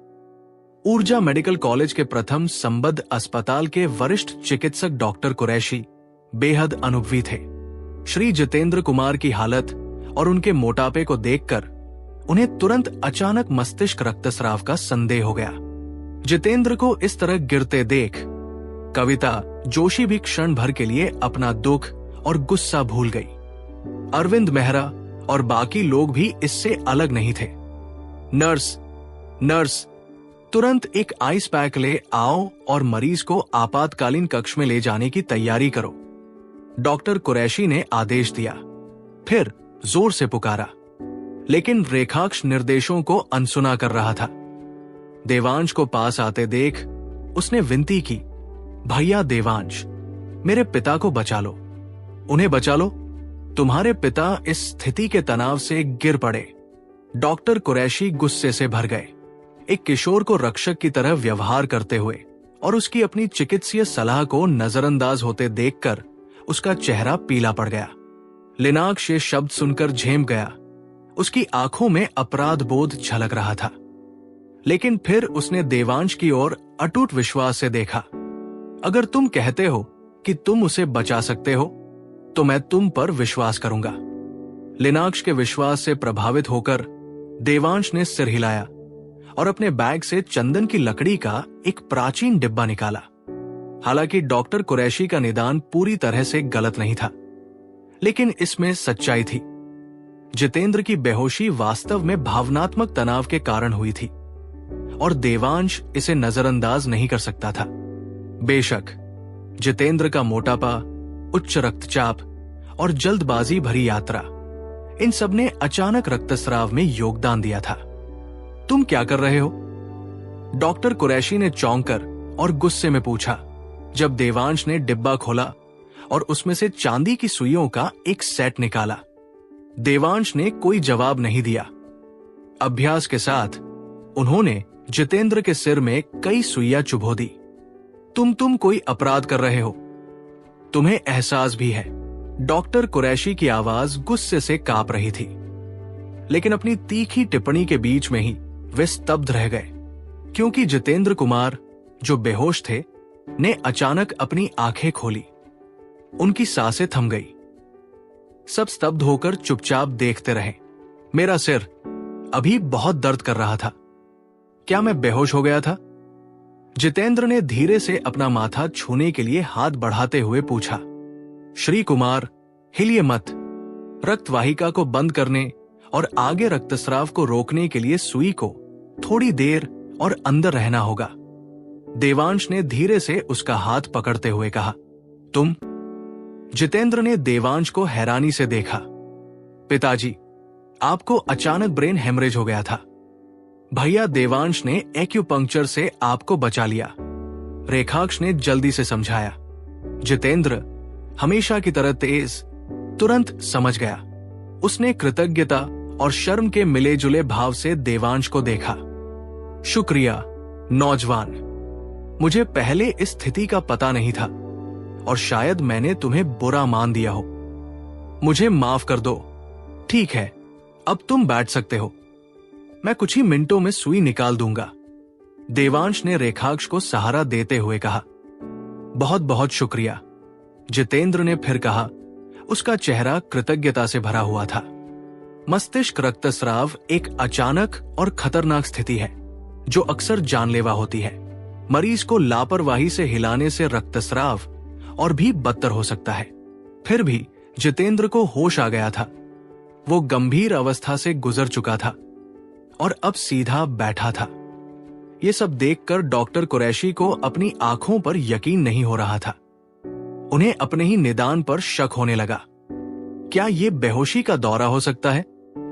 ऊर्जा मेडिकल कॉलेज के प्रथम संबद्ध अस्पताल के वरिष्ठ चिकित्सक डॉक्टर कुरैशी बेहद अनुभवी थे। श्री जितेंद्र कुमार की हालत और उनके मोटापे को देखकर उन्हें तुरंत अचानक मस्तिष्क रक्तस्राव का संदेह हो गया। जितेंद्र को इस तरह गिरते देख कविता जोशी भी क्षण भर के लिए अपना दुख और गुस्सा भूल गई। अरविंद मेहरा और बाकी लोग भी इससे अलग नहीं थे। नर्स, नर्स, तुरंत एक आइस पैक ले आओ और मरीज को आपातकालीन कक्ष में ले जाने की तैयारी करो, डॉक्टर कुरैशी ने आदेश दिया। फिर जोर से पुकारा, लेकिन रेखाक्ष निर्देशों को अनसुना कर रहा था। देवांश को पास आते देख उसने विनती की, भैया देवांश, मेरे पिता को बचा लो, उन्हें बचा लो, तुम्हारे पिता इस स्थिति के तनाव से गिर पड़े। डॉक्टर कुरैशी गुस्से से भर गए, एक किशोर को रक्षक की तरह व्यवहार करते हुए और उसकी अपनी चिकित्सीय सलाह को नजरअंदाज होते देखकर उसका चेहरा पीला पड़ गया। लिनाक्ष ये शब्द सुनकर झेम गया, उसकी आंखों में अपराध बोध झलक रहा था। लेकिन फिर उसने देवांश की ओर अटूट विश्वास से देखा। अगर तुम कहते हो कि तुम उसे बचा सकते हो तो मैं तुम पर विश्वास करूंगा। लिनाक्ष के विश्वास से प्रभावित होकर देवांश ने सिर हिलाया और अपने बैग से चंदन की लकड़ी का एक प्राचीन डिब्बा निकाला। हालांकि डॉक्टर कुरैशी का निदान पूरी तरह से गलत नहीं था, लेकिन इसमें सच्चाई थी। जितेंद्र की बेहोशी वास्तव में भावनात्मक तनाव के कारण हुई थी और देवांश इसे नजरअंदाज नहीं कर सकता था। बेशक जितेंद्र का मोटापा, उच्च रक्तचाप और जल्दबाजी भरी यात्रा, इन सब ने अचानक रक्तस्राव में योगदान दिया था। तुम क्या कर रहे हो? डॉक्टर कुरैशी ने चौंककर और गुस्से में पूछा जब देवांश ने डिब्बा खोला और उसमें से चांदी की सुइयों का एक सेट निकाला। देवांश ने कोई जवाब नहीं दिया। अभ्यास के साथ उन्होंने जितेंद्र के सिर में कई सुइयां चुभो दी। तुम कोई अपराध कर रहे हो, तुम्हें एहसास भी है। डॉक्टर कुरैशी की आवाज गुस्से से कांप रही थी, लेकिन अपनी तीखी टिप्पणी के बीच में ही वे स्तब्ध रह गए, क्योंकि जितेंद्र कुमार, जो बेहोश थे, ने अचानक अपनी आंखें खोली। उनकी सांसें थम गई। सब स्तब्ध होकर चुपचाप देखते रहे। मेरा सिर अभी बहुत दर्द कर रहा था। क्या मैं बेहोश हो गया था? जितेंद्र ने धीरे से अपना माथा छूने के लिए हाथ बढ़ाते हुए पूछा। श्री कुमार, हिलिए मत। रक्तवाहिका को बंद करने और आगे रक्तस्राव को रोकने के लिए सुई को थोड़ी देर और अंदर रहना होगा। देवांश ने धीरे से उसका हाथ पकड़ते हुए कहा। तुम? जितेंद्र ने देवांश को हैरानी से देखा। पिताजी, आपको अचानक ब्रेन हेमरेज हो गया था। भैया देवांश ने एक्यूपंक्चर से आपको बचा लिया, रेखाक्ष ने जल्दी से समझाया। जितेंद्र, हमेशा की तरह तेज, तुरंत समझ गया। उसने कृतज्ञता और शर्म के मिले जुले भाव से देवांश को देखा। शुक्रिया नौजवान, मुझे पहले इस स्थिति का पता नहीं था और शायद मैंने तुम्हें बुरा मान दिया हो। मुझे माफ कर दो। ठीक है, अब तुम बैठ सकते हो। मैं कुछ ही मिनटों में सुई निकाल दूंगा। देवांश ने रेखाक्ष को सहारा देते हुए कहा। बहुत बहुत शुक्रिया, जितेंद्र ने फिर कहा। उसका चेहरा कृतज्ञता से भरा हुआ था। मस्तिष्क रक्तस्राव एक अचानक और खतरनाक स्थिति है जो अक्सर जानलेवा होती है। मरीज को लापरवाही से हिलाने से रक्तस्राव और भी बदतर हो सकता है। फिर भी जितेंद्र को होश आ गया था। वो गंभीर अवस्था से गुजर चुका था और अब सीधा बैठा था। ये सब देखकर डॉक्टर कुरैशी को अपनी आंखों पर यकीन नहीं हो रहा था। उन्हें अपने ही निदान पर शक होने लगा। क्या ये बेहोशी का दौरा हो सकता है?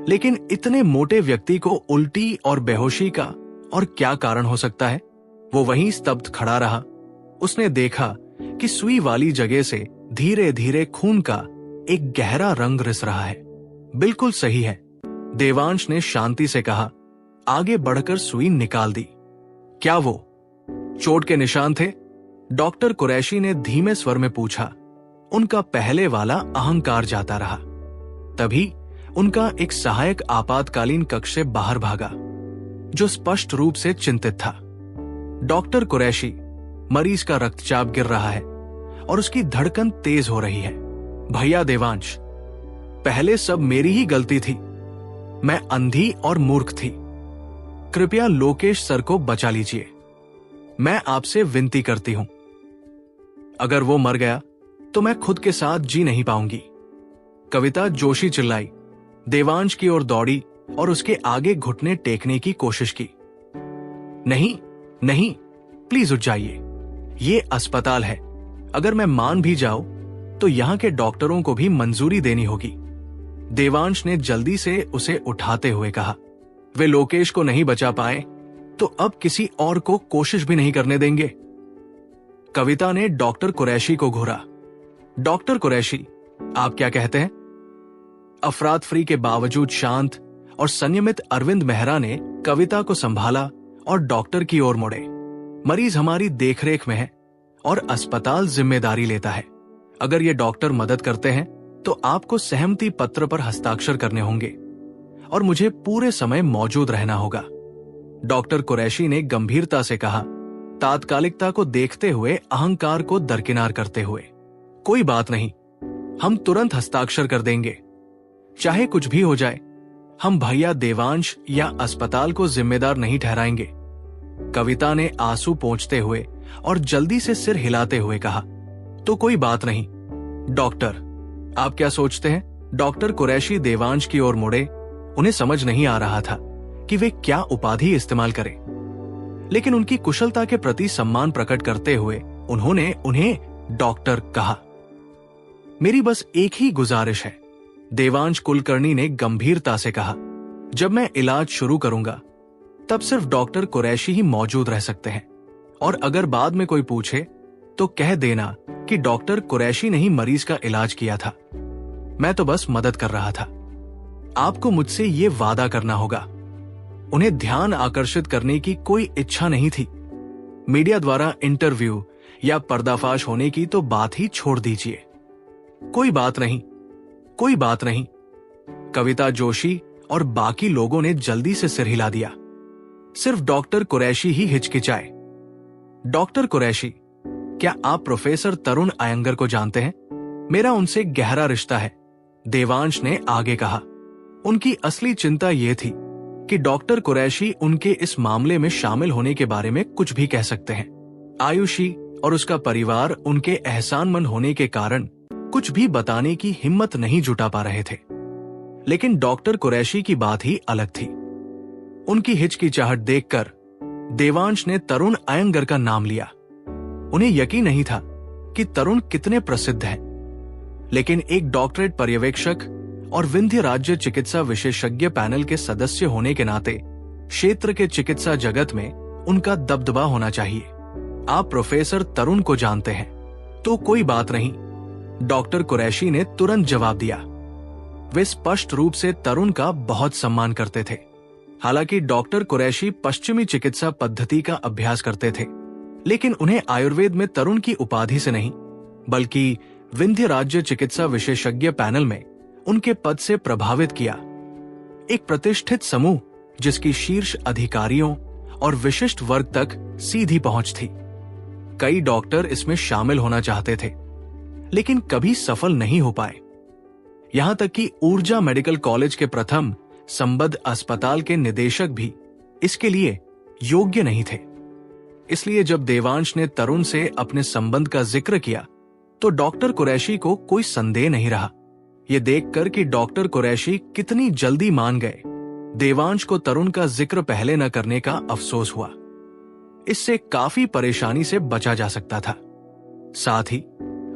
लेकिन इतने मोटे व्यक्ति को उल्टी और बेहोशी का और क्या कारण हो सकता है? वो वहीं स्तब्ध खड़ा रहा। उसने देखा कि सुई वाली जगह से धीरे धीरे खून का एक गहरा रंग रिस रहा है। बिल्कुल सही है, देवांश ने शांति से कहा। आगे बढ़कर सुई निकाल दी। क्या वो चोट के निशान थे? डॉक्टर कुरैशी ने धीमे स्वर में पूछा। उनका पहले वाला अहंकार जाता रहा। तभी उनका एक सहायक आपातकालीन कक्ष से बाहर भागा, जो स्पष्ट रूप से चिंतित था। डॉक्टर कुरैशी, मरीज का रक्तचाप गिर रहा है और उसकी धड़कन तेज हो रही है। भैया देवांश, पहले सब मेरी ही गलती थी। मैं अंधी और मूर्ख थी। कृपया लोकेश सर को बचा लीजिए। मैं आपसे विनती करती हूं। अगर वो मर गया तो मैं खुद के साथ जी नहीं पाऊंगी। कविता जोशी चिल्लाई। देवांश की ओर दौड़ी और उसके आगे घुटने टेकने की कोशिश की। नहीं नहीं, प्लीज उठ जाइए। ये अस्पताल है। अगर मैं मान भी जाऊं तो यहां के डॉक्टरों को भी मंजूरी देनी होगी। देवांश ने जल्दी से उसे उठाते हुए कहा। वे लोकेश को नहीं बचा पाए तो अब किसी और को कोशिश भी नहीं करने देंगे। कविता ने डॉक्टर कुरैशी को घूरा। डॉक्टर कुरैशी, आप क्या कहते हैं? अफरातफरी के बावजूद शांत और संयमित अरविंद मेहरा ने कविता को संभाला और डॉक्टर की ओर मुड़े। मरीज हमारी देखरेख में है और अस्पताल जिम्मेदारी लेता है। अगर ये डॉक्टर मदद करते हैं तो आपको सहमति पत्र पर हस्ताक्षर करने होंगे और मुझे पूरे समय मौजूद रहना होगा। डॉक्टर कुरैशी ने गंभीरता से कहा, तात्कालिकता को देखते हुए, अहंकार को दरकिनार करते हुए। कोई बात नहीं, हम तुरंत हस्ताक्षर कर देंगे। चाहे कुछ भी हो जाए, हम भैया देवांश या अस्पताल को जिम्मेदार नहीं ठहराएंगे। कविता ने आंसू पोंछते हुए और जल्दी से सिर हिलाते हुए कहा। तो कोई बात नहीं डॉक्टर, आप क्या सोचते हैं? डॉक्टर कुरैशी देवांश की ओर मुड़े। उन्हें समझ नहीं आ रहा था कि वे क्या उपाधि इस्तेमाल करें, लेकिन उनकी कुशलता के प्रति सम्मान प्रकट करते हुए उन्होंने उन्हें डॉक्टर कहा। मेरी बस एक ही गुजारिश है, देवांश कुलकर्णी ने गंभीरता से कहा। जब मैं इलाज शुरू करूंगा तब सिर्फ डॉक्टर कुरैशी ही मौजूद रह सकते हैं, और अगर बाद में कोई पूछे तो कह देना कि डॉक्टर कुरैशी ने ही मरीज का इलाज किया था। मैं तो बस मदद कर रहा था। आपको मुझसे ये वादा करना होगा। उन्हें ध्यान आकर्षित करने की कोई इच्छा नहीं थी। मीडिया द्वारा इंटरव्यू या पर्दाफाश होने की तो बात ही छोड़ दीजिए। कोई बात नहीं, कोई बात नहीं। कविता जोशी और बाकी लोगों ने जल्दी से सिर हिला दिया। सिर्फ डॉक्टर कुरैशी ही हिचकिचाए। डॉक्टर कुरैशी, क्या आप प्रोफेसर तरुण अयंगर को जानते हैं? मेरा उनसे गहरा रिश्ता है, देवांश ने आगे कहा। उनकी असली चिंता यह थी कि डॉक्टर कुरैशी उनके इस मामले में शामिल होने के बारे में कुछ भी कह सकते हैं। आयुषी और उसका परिवार उनके एहसानमंद होने के कारण कुछ भी बताने की हिम्मत नहीं जुटा पा रहे थे, लेकिन डॉक्टर कुरैशी की बात ही अलग थी। उनकी हिचकिचाहट देखकर देवांश ने तरुण अयंगर का नाम लिया। उन्हें यकीन नहीं था कि तरुण कितने प्रसिद्ध हैं, लेकिन एक डॉक्टरेट पर्यवेक्षक और विंध्य राज्य चिकित्सा विशेषज्ञ पैनल के सदस्य होने के नाते क्षेत्र के चिकित्सा जगत में उनका दबदबा होना चाहिए। आप प्रोफेसर तरुण को जानते हैं तो कोई बात नहीं, डॉक्टर कुरैशी ने तुरंत जवाब दिया। वे स्पष्ट रूप से तरुण का बहुत सम्मान करते थे। हालांकि डॉक्टर कुरैशी पश्चिमी चिकित्सा पद्धति का अभ्यास करते थे, लेकिन उन्हें आयुर्वेद में तरुण की उपाधि से नहीं, बल्कि विंध्य राज्य चिकित्सा विशेषज्ञ पैनल में उनके पद से प्रभावित किया। एक प्रतिष्ठित समूह जिसकी शीर्ष अधिकारियों और विशिष्ट वर्ग तक सीधी पहुंच थी। कई डॉक्टर इसमें शामिल होना चाहते थे, लेकिन कभी सफल नहीं हो पाए। यहां तक कि ऊर्जा मेडिकल कॉलेज के प्रथम संबद्ध अस्पताल के निदेशक भी इसके लिए योग्य नहीं थे। इसलिए जब देवांश ने तरुण से अपने संबंध का जिक्र किया तो डॉक्टर कुरैशी को कोई संदेह नहीं रहा। यह देखकर कि डॉक्टर कुरैशी कितनी जल्दी मान गए, देवांश को तरुण का जिक्र पहले न करने का अफसोस हुआ। इससे काफी परेशानी से बचा जा सकता था। साथ ही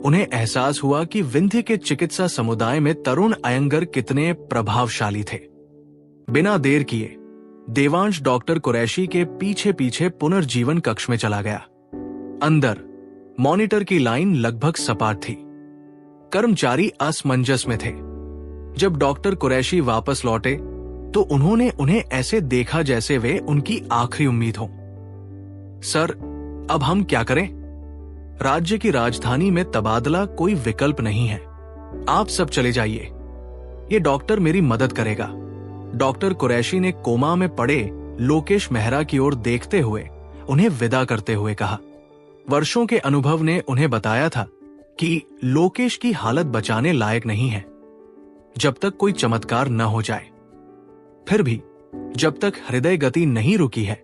उन्हें एहसास हुआ कि विंध्य के चिकित्सा समुदाय में तरुण अयंगर कितने प्रभावशाली थे। बिना देर किए देवांश डॉक्टर कुरैशी के पीछे पीछे पुनर्जीवन कक्ष में चला गया। अंदर मॉनिटर की लाइन लगभग सपाट थी। कर्मचारी असमंजस में थे। जब डॉक्टर कुरैशी वापस लौटे तो उन्होंने उन्हें ऐसे देखा जैसे वे उनकी आखिरी उम्मीद हो। सर, अब हम क्या करें? राज्य की राजधानी में तबादला कोई विकल्प नहीं है। आप सब चले जाइए। ये डॉक्टर मेरी मदद करेगा। डॉक्टर कुरैशी ने कोमा में पड़े लोकेश मेहरा की ओर देखते हुए उन्हें विदा करते हुए कहा। वर्षों के अनुभव ने उन्हें बताया था कि लोकेश की हालत बचाने लायक नहीं है जब तक कोई चमत्कार न हो जाए। फिर भी जब तक हृदय गति नहीं रुकी है,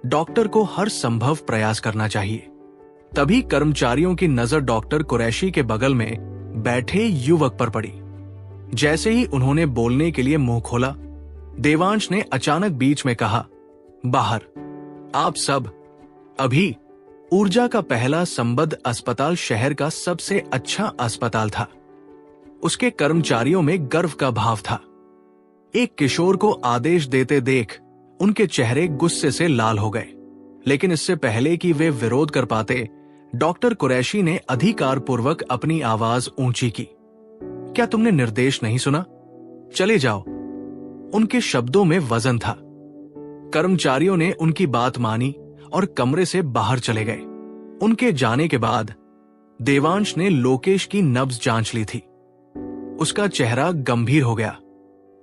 डॉक्टर को हर संभव प्रयास करना चाहिए। तभी कर्मचारियों की नजर डॉक्टर कुरैशी के बगल में बैठे युवक पर पड़ी। जैसे ही उन्होंने बोलने के लिए मुंह खोला, देवांश ने अचानक बीच में कहा, बाहर आप सब। अभी ऊर्जा का पहला संबद्ध अस्पताल शहर का सबसे अच्छा अस्पताल था। उसके कर्मचारियों में गर्व का भाव था। एक किशोर को आदेश देते देख उनके चेहरे गुस्से से लाल हो गए, लेकिन इससे पहले कि वे विरोध कर पाते, डॉक्टर कुरैशी ने अधिकारपूर्वक अपनी आवाज ऊंची की। क्या तुमने निर्देश नहीं सुना? चले जाओ। उनके शब्दों में वजन था। कर्मचारियों ने उनकी बात मानी और कमरे से बाहर चले गए। उनके जाने के बाद देवांश ने लोकेश की नब्ज जांच ली थी। उसका चेहरा गंभीर हो गया।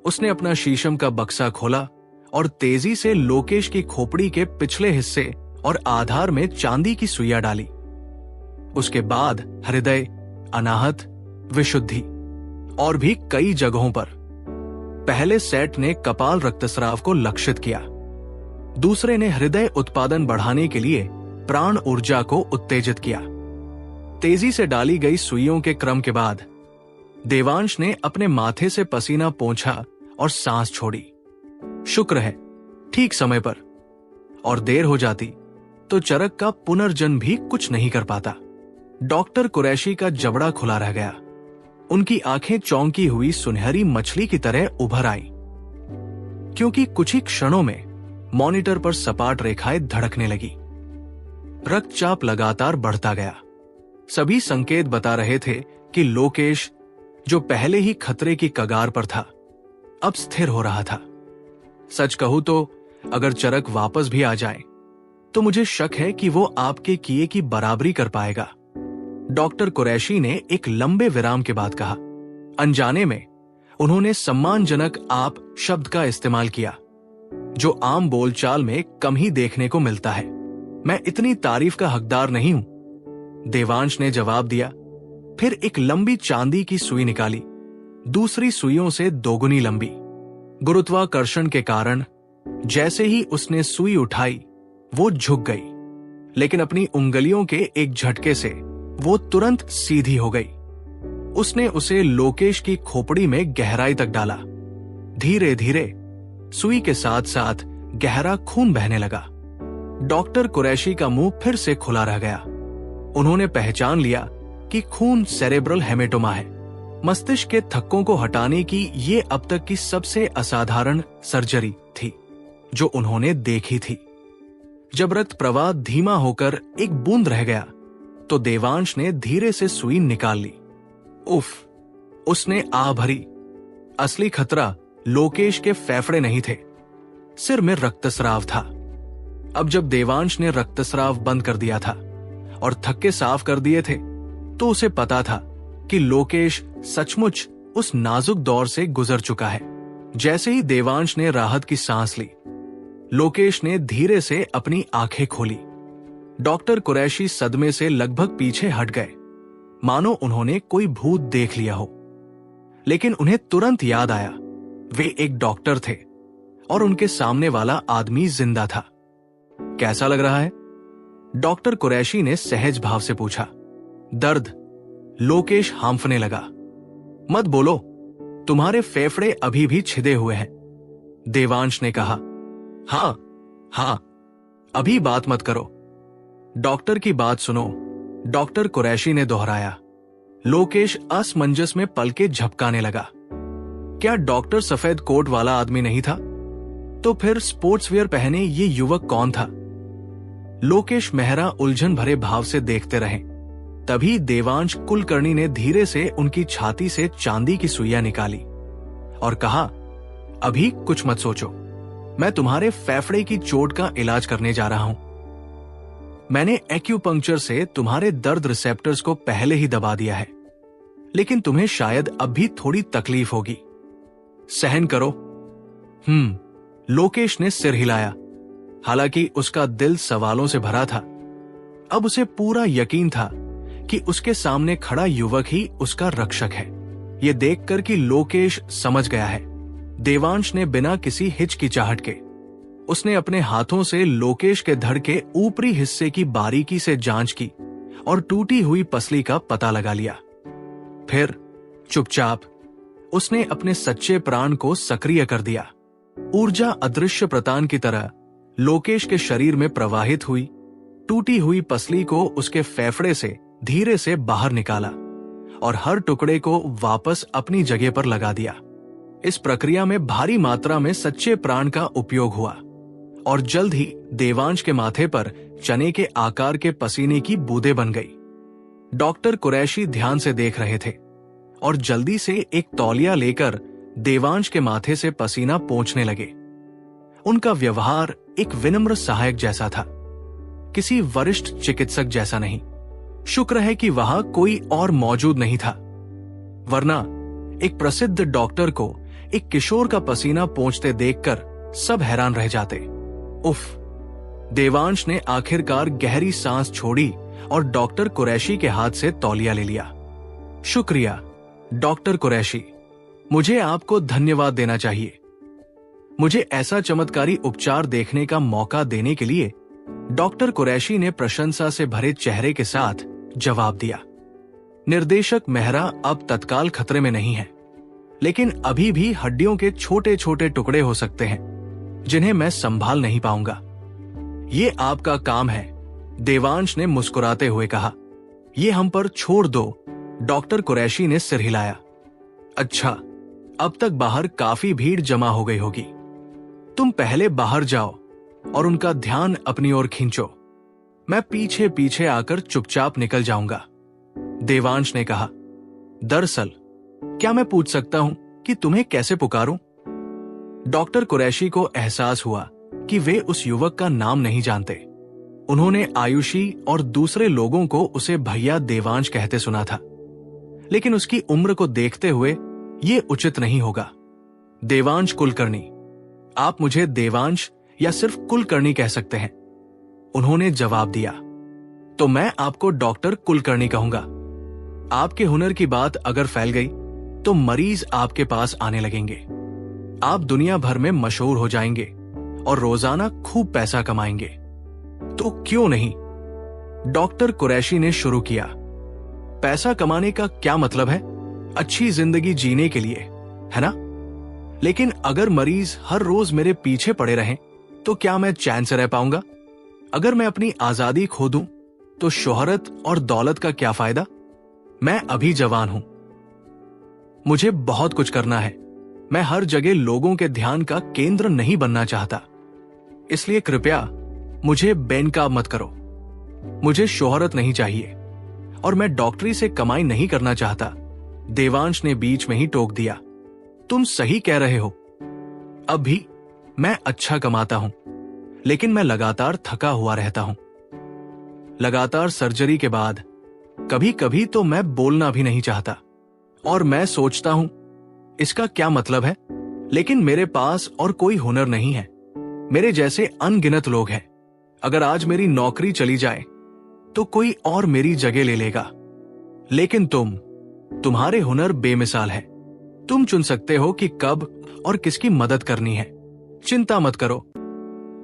उसने अपना शीशम का बक्सा खोला और तेजी से लोकेश की खोपड़ी के पिछले हिस्से और आधार में चांदी की सुइयां डाली। उसके बाद हृदय, अनाहत, विशुद्धि और भी कई जगहों पर। पहले सेट ने कपाल रक्तस्राव को लक्षित किया। दूसरे ने हृदय उत्पादन बढ़ाने के लिए प्राण ऊर्जा को उत्तेजित किया। तेजी से डाली गई सुइयों के क्रम के बाद देवांश ने अपने माथे से पसीना पोंछा और सांस छोड़ी। शुक्र है ठीक समय पर, और देर हो जाती तो चरक का पुनर्जन्म भी कुछ नहीं कर पाता। डॉक्टर कुरैशी का जबड़ा खुला रह गया। उनकी आंखें चौंकी हुई सुनहरी मछली की तरह उभर आई, क्योंकि कुछ ही क्षणों में मॉनिटर पर सपाट रेखाएं धड़कने लगी। रक्तचाप लगातार बढ़ता गया। सभी संकेत बता रहे थे कि लोकेश, जो पहले ही खतरे की कगार पर था, अब स्थिर हो रहा था। सच कहूं तो अगर चरक वापस भी आ जाए तो मुझे शक है कि वो आपके किए की बराबरी कर पाएगा, डॉक्टर कुरैशी ने एक लंबे विराम के बाद कहा। अनजाने में उन्होंने सम्मानजनक आप शब्द का इस्तेमाल किया, जो आम बोलचाल में कम ही देखने को मिलता है। मैं इतनी तारीफ का हकदार नहीं हूं, देवांश ने जवाब दिया। फिर एक लंबी चांदी की सुई निकाली, दूसरी सुइयों से दोगुनी लंबी। गुरुत्वाकर्षण के कारण जैसे ही उसने सुई उठाई वो झुक गई, लेकिन अपनी उंगलियों के एक झटके से वो तुरंत सीधी हो गई। उसने उसे लोकेश की खोपड़ी में गहराई तक डाला। धीरे धीरे सुई के साथ साथ गहरा खून बहने लगा। डॉक्टर कुरैशी का मुंह फिर से खुला रह गया। उन्होंने पहचान लिया कि खून सेरेब्रल हेमेटोमा है। मस्तिष्क के थक्कों को हटाने की ये अब तक की सबसे असाधारण सर्जरी थी जो उन्होंने देखी थी। जब रक्त प्रवाह धीमा होकर एक बूंद रह गया तो देवांश ने धीरे से सुई निकाल ली। उफ, उसने आह भरी। असली खतरा लोकेश के फेफड़े नहीं थे, सिर में रक्तस्राव था। अब जब देवांश ने रक्तस्राव बंद कर दिया था और थक्के साफ कर दिए थे तो उसे पता था कि लोकेश सचमुच उस नाजुक दौर से गुजर चुका है। जैसे ही देवांश ने राहत की सांस ली, लोकेश ने धीरे से अपनी आंखें खोली। डॉक्टर कुरैशी सदमे से लगभग पीछे हट गए, मानो उन्होंने कोई भूत देख लिया हो। लेकिन उन्हें तुरंत याद आया, वे एक डॉक्टर थे और उनके सामने वाला आदमी जिंदा था। कैसा लग रहा है? डॉक्टर कुरैशी ने सहज भाव से पूछा। दर्द, लोकेश हांफने लगा। मत बोलो, तुम्हारे फेफड़े अभी भी छिदे हुए हैं, देवांश ने कहा। हाँ, अभी बात मत करो, डॉक्टर की बात सुनो, डॉक्टर कुरैशी ने दोहराया। लोकेश असमंजस में पलके झपकाने लगा। क्या डॉक्टर सफेद कोट वाला आदमी नहीं था? तो फिर स्पोर्ट्सवियर पहने ये युवक कौन था? लोकेश मेहरा उलझन भरे भाव से देखते रहे। तभी देवांश कुलकर्णी ने धीरे से उनकी छाती से चांदी की सुइयां निकाली और कहा, अभी कुछ मत सोचो, मैं तुम्हारे फेफड़े की चोट का इलाज करने जा रहा हूं। मैंने एक्यूपंक्चर से तुम्हारे दर्द रिसेप्टर्स को पहले ही दबा दिया है, लेकिन तुम्हें शायद अब भी थोड़ी तकलीफ होगी। सहन करो। लोकेश ने सिर हिलाया। हालांकि उसका दिल सवालों से भरा था। अब उसे पूरा यकीन था कि उसके सामने खड़ा युवक ही उसका रक्षक है। ये देखकर कि लोकेश समझ गया है, देवांश ने बिना किसी हिचकिचाहट के उसने अपने हाथों से लोकेश के धड़ के ऊपरी हिस्से की बारीकी से जांच की और टूटी हुई पसली का पता लगा लिया। फिर चुपचाप उसने अपने सच्चे प्राण को सक्रिय कर दिया। ऊर्जा अदृश्य प्रतान की तरह लोकेश के शरीर में प्रवाहित हुई। टूटी हुई पसली को उसके फेफड़े से धीरे से बाहर निकाला और हर टुकड़े को वापस अपनी जगह पर लगा दिया। इस प्रक्रिया में भारी मात्रा में सच्चे प्राण का उपयोग हुआ और जल्द ही देवांश के माथे पर चने के आकार के पसीने की बूंदें बन गई। डॉक्टर कुरैशी ध्यान से देख रहे थे और जल्दी से एक तौलिया लेकर देवांश के माथे से पसीना पोंछने लगे। उनका व्यवहार एक विनम्र सहायक जैसा था, किसी वरिष्ठ चिकित्सक जैसा नहीं। शुक्र है कि वहां कोई और मौजूद नहीं था, वरना एक प्रसिद्ध डॉक्टर को एक किशोर का पसीना पोंछते देखकर सब हैरान रह जाते। उफ, देवांश ने आखिरकार गहरी सांस छोड़ी और डॉक्टर कुरैशी के हाथ से तौलिया ले लिया। शुक्रिया डॉक्टर कुरैशी, मुझे आपको धन्यवाद देना चाहिए। मुझे ऐसा चमत्कारी उपचार देखने का मौका देने के लिए डॉक्टर कुरैशी ने प्रशंसा से भरे चेहरे के साथ जवाब दिया। निर्देशक मेहरा अब तत्काल खतरे में नहीं है, लेकिन अभी भी हड्डियों के छोटे छोटे टुकड़े हो सकते हैं जिन्हें मैं संभाल नहीं पाऊंगा। ये आपका काम है, देवांश ने मुस्कुराते हुए कहा। ये हम पर छोड़ दो, डॉक्टर कुरैशी ने सिर हिलाया। अच्छा, अब तक बाहर काफी भीड़ जमा हो गई होगी। तुम पहले बाहर जाओ और उनका ध्यान अपनी ओर खींचो। मैं पीछे पीछे आकर चुपचाप निकल जाऊंगा, देवांश ने कहा। दरअसल क्या मैं पूछ सकता हूं कि तुम्हें कैसे पुकारूं? डॉक्टर कुरैशी को एहसास हुआ कि वे उस युवक का नाम नहीं जानते। उन्होंने आयुषी और दूसरे लोगों को उसे भैया देवांश कहते सुना था, लेकिन उसकी उम्र को देखते हुए ये उचित नहीं होगा। देवांश कुलकर्णी, आप मुझे देवांश या सिर्फ कुलकर्णी कह सकते हैं, उन्होंने जवाब दिया। तो मैं आपको डॉक्टर कुलकर्णी कहूंगा। आपके हुनर की बात अगर फैल गई तो मरीज आपके पास आने लगेंगे। आप दुनिया भर में मशहूर हो जाएंगे और रोजाना खूब पैसा कमाएंगे। तो क्यों नहीं? डॉक्टर कुरैशी ने शुरू किया। पैसा कमाने का क्या मतलब है? अच्छी जिंदगी जीने के लिए, है ना? लेकिन अगर मरीज हर रोज मेरे पीछे पड़े रहें तो क्या मैं चैन से रह पाऊंगा? अगर मैं अपनी आजादी खो दूं तो शोहरत और दौलत का क्या फायदा? मैं अभी जवान हूं, मुझे बहुत कुछ करना है। मैं हर जगह लोगों के ध्यान का केंद्र नहीं बनना चाहता। इसलिए कृपया मुझे बेनकाब मत करो। मुझे शोहरत नहीं चाहिए और मैं डॉक्टरी से कमाई नहीं करना चाहता, देवांश ने बीच में ही टोक दिया। तुम सही कह रहे हो। अब भी मैं अच्छा कमाता हूं, लेकिन मैं लगातार थका हुआ रहता हूं। लगातार सर्जरी के बाद कभी कभी तो मैं बोलना भी नहीं चाहता और मैं सोचता हूं इसका क्या मतलब है, लेकिन मेरे पास और कोई हुनर नहीं है। मेरे जैसे अनगिनत लोग हैं। अगर आज मेरी नौकरी चली जाए तो कोई और मेरी जगह ले लेगा। लेकिन तुम्हारे हुनर बेमिसाल है। तुम चुन सकते हो कि कब और किसकी मदद करनी है। चिंता मत करो,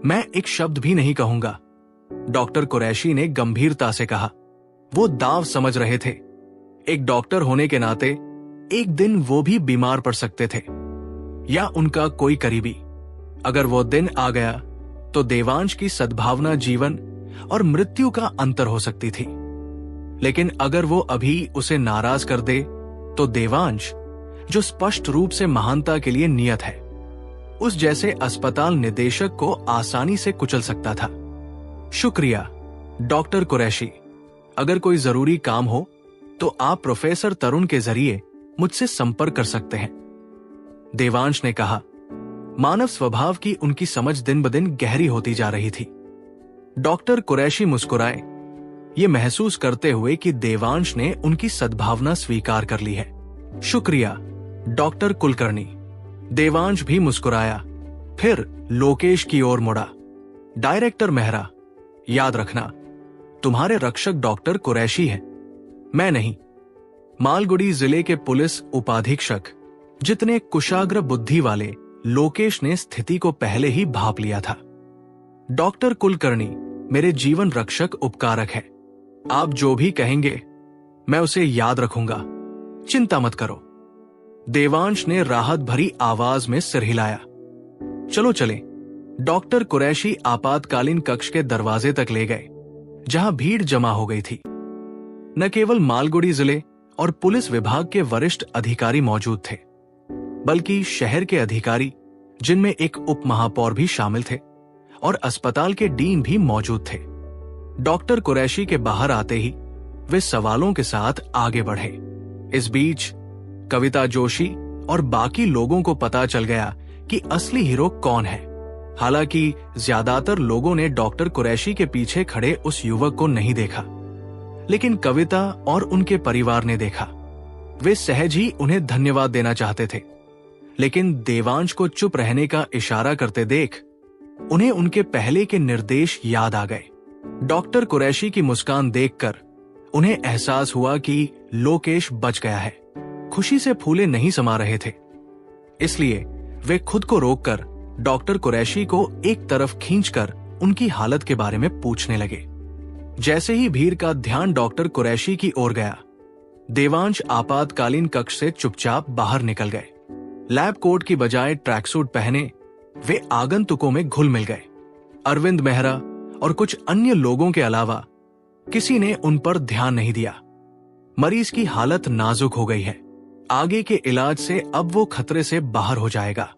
मैं एक शब्द भी नहीं कहूंगा, डॉक्टर कुरैशी ने गंभीरता से कहा। वो दांव समझ रहे थे। एक डॉक्टर होने के नाते एक दिन वो भी बीमार पड़ सकते थे, या उनका कोई करीबी। अगर वो दिन आ गया तो देवांश की सद्भावना जीवन और मृत्यु का अंतर हो सकती थी। लेकिन अगर वो अभी उसे नाराज कर दे तो देवांश, जो स्पष्ट रूप से महानता के लिए नियत है, उस जैसे अस्पताल निदेशक को आसानी से कुचल सकता था। शुक्रिया डॉक्टर कुरैशी। अगर कोई जरूरी काम हो तो आप प्रोफेसर तरुण के जरिए मुझसे संपर्क कर सकते हैं, देवांश ने कहा। मानव स्वभाव की उनकी समझ दिन ब दिन गहरी होती जा रही थी। डॉक्टर कुरैशी मुस्कुराए, ये महसूस करते हुए कि देवांश ने उनकी सद्भावना स्वीकार कर ली है। शुक्रिया डॉक्टर कुलकर्णी। देवांश भी मुस्कुराया, फिर लोकेश की ओर मुड़ा। डायरेक्टर मेहरा, याद रखना तुम्हारे रक्षक डॉक्टर कुरैशी हैं, मैं नहीं। मालगुडी जिले के पुलिस उपाधीक्षक, जितने कुशाग्र बुद्धि वाले लोकेश ने स्थिति को पहले ही भांप लिया था। डॉक्टर कुलकर्णी मेरे जीवन रक्षक उपकारक है। आप जो भी कहेंगे मैं उसे याद रखूंगा, चिंता मत करो। देवांश ने राहत भरी आवाज में सिर हिलाया। चलो चलें। डॉक्टर कुरैशी आपातकालीन कक्ष के दरवाजे तक ले गए, जहां भीड़ जमा हो गई थी। न केवल मालगुडी जिले और पुलिस विभाग के वरिष्ठ अधिकारी मौजूद थे, बल्कि शहर के अधिकारी, जिनमें एक उप महापौर भी शामिल थे, और अस्पताल के डीन भी मौजूद थे। डॉक्टर कुरैशी के बाहर आते ही वे सवालों के साथ आगे बढ़े। इस बीच कविता जोशी और बाकी लोगों को पता चल गया कि असली हीरो कौन है। हालांकि ज्यादातर लोगों ने डॉक्टर कुरैशी के पीछे खड़े उस युवक को नहीं देखा, लेकिन कविता और उनके परिवार ने देखा। वे सहज ही उन्हें धन्यवाद देना चाहते थे, लेकिन देवांश को चुप रहने का इशारा करते देख उन्हें उनके पहले के निर्देश याद आ गए। डॉक्टर कुरैशी की मुस्कान देखकर उन्हें एहसास हुआ कि लोकेश बच गया है। खुशी से फूले नहीं समा रहे थे, इसलिए वे खुद को रोककर डॉक्टर कुरैशी को एक तरफ खींचकर उनकी हालत के बारे में पूछने लगे। जैसे ही भीड़ का ध्यान डॉक्टर कुरैशी की ओर गया, देवांश आपातकालीन कक्ष से चुपचाप बाहर निकल गए। लैब कोट की बजाय ट्रैकसूट पहने वे आगंतुकों में घुल मिल गए। अरविंद मेहरा और कुछ अन्य लोगों के अलावा किसी ने उन पर ध्यान नहीं दिया। मरीज की हालत नाजुक हो गई है। आगे के इलाज से अब वो खतरे से बाहर हो जाएगा,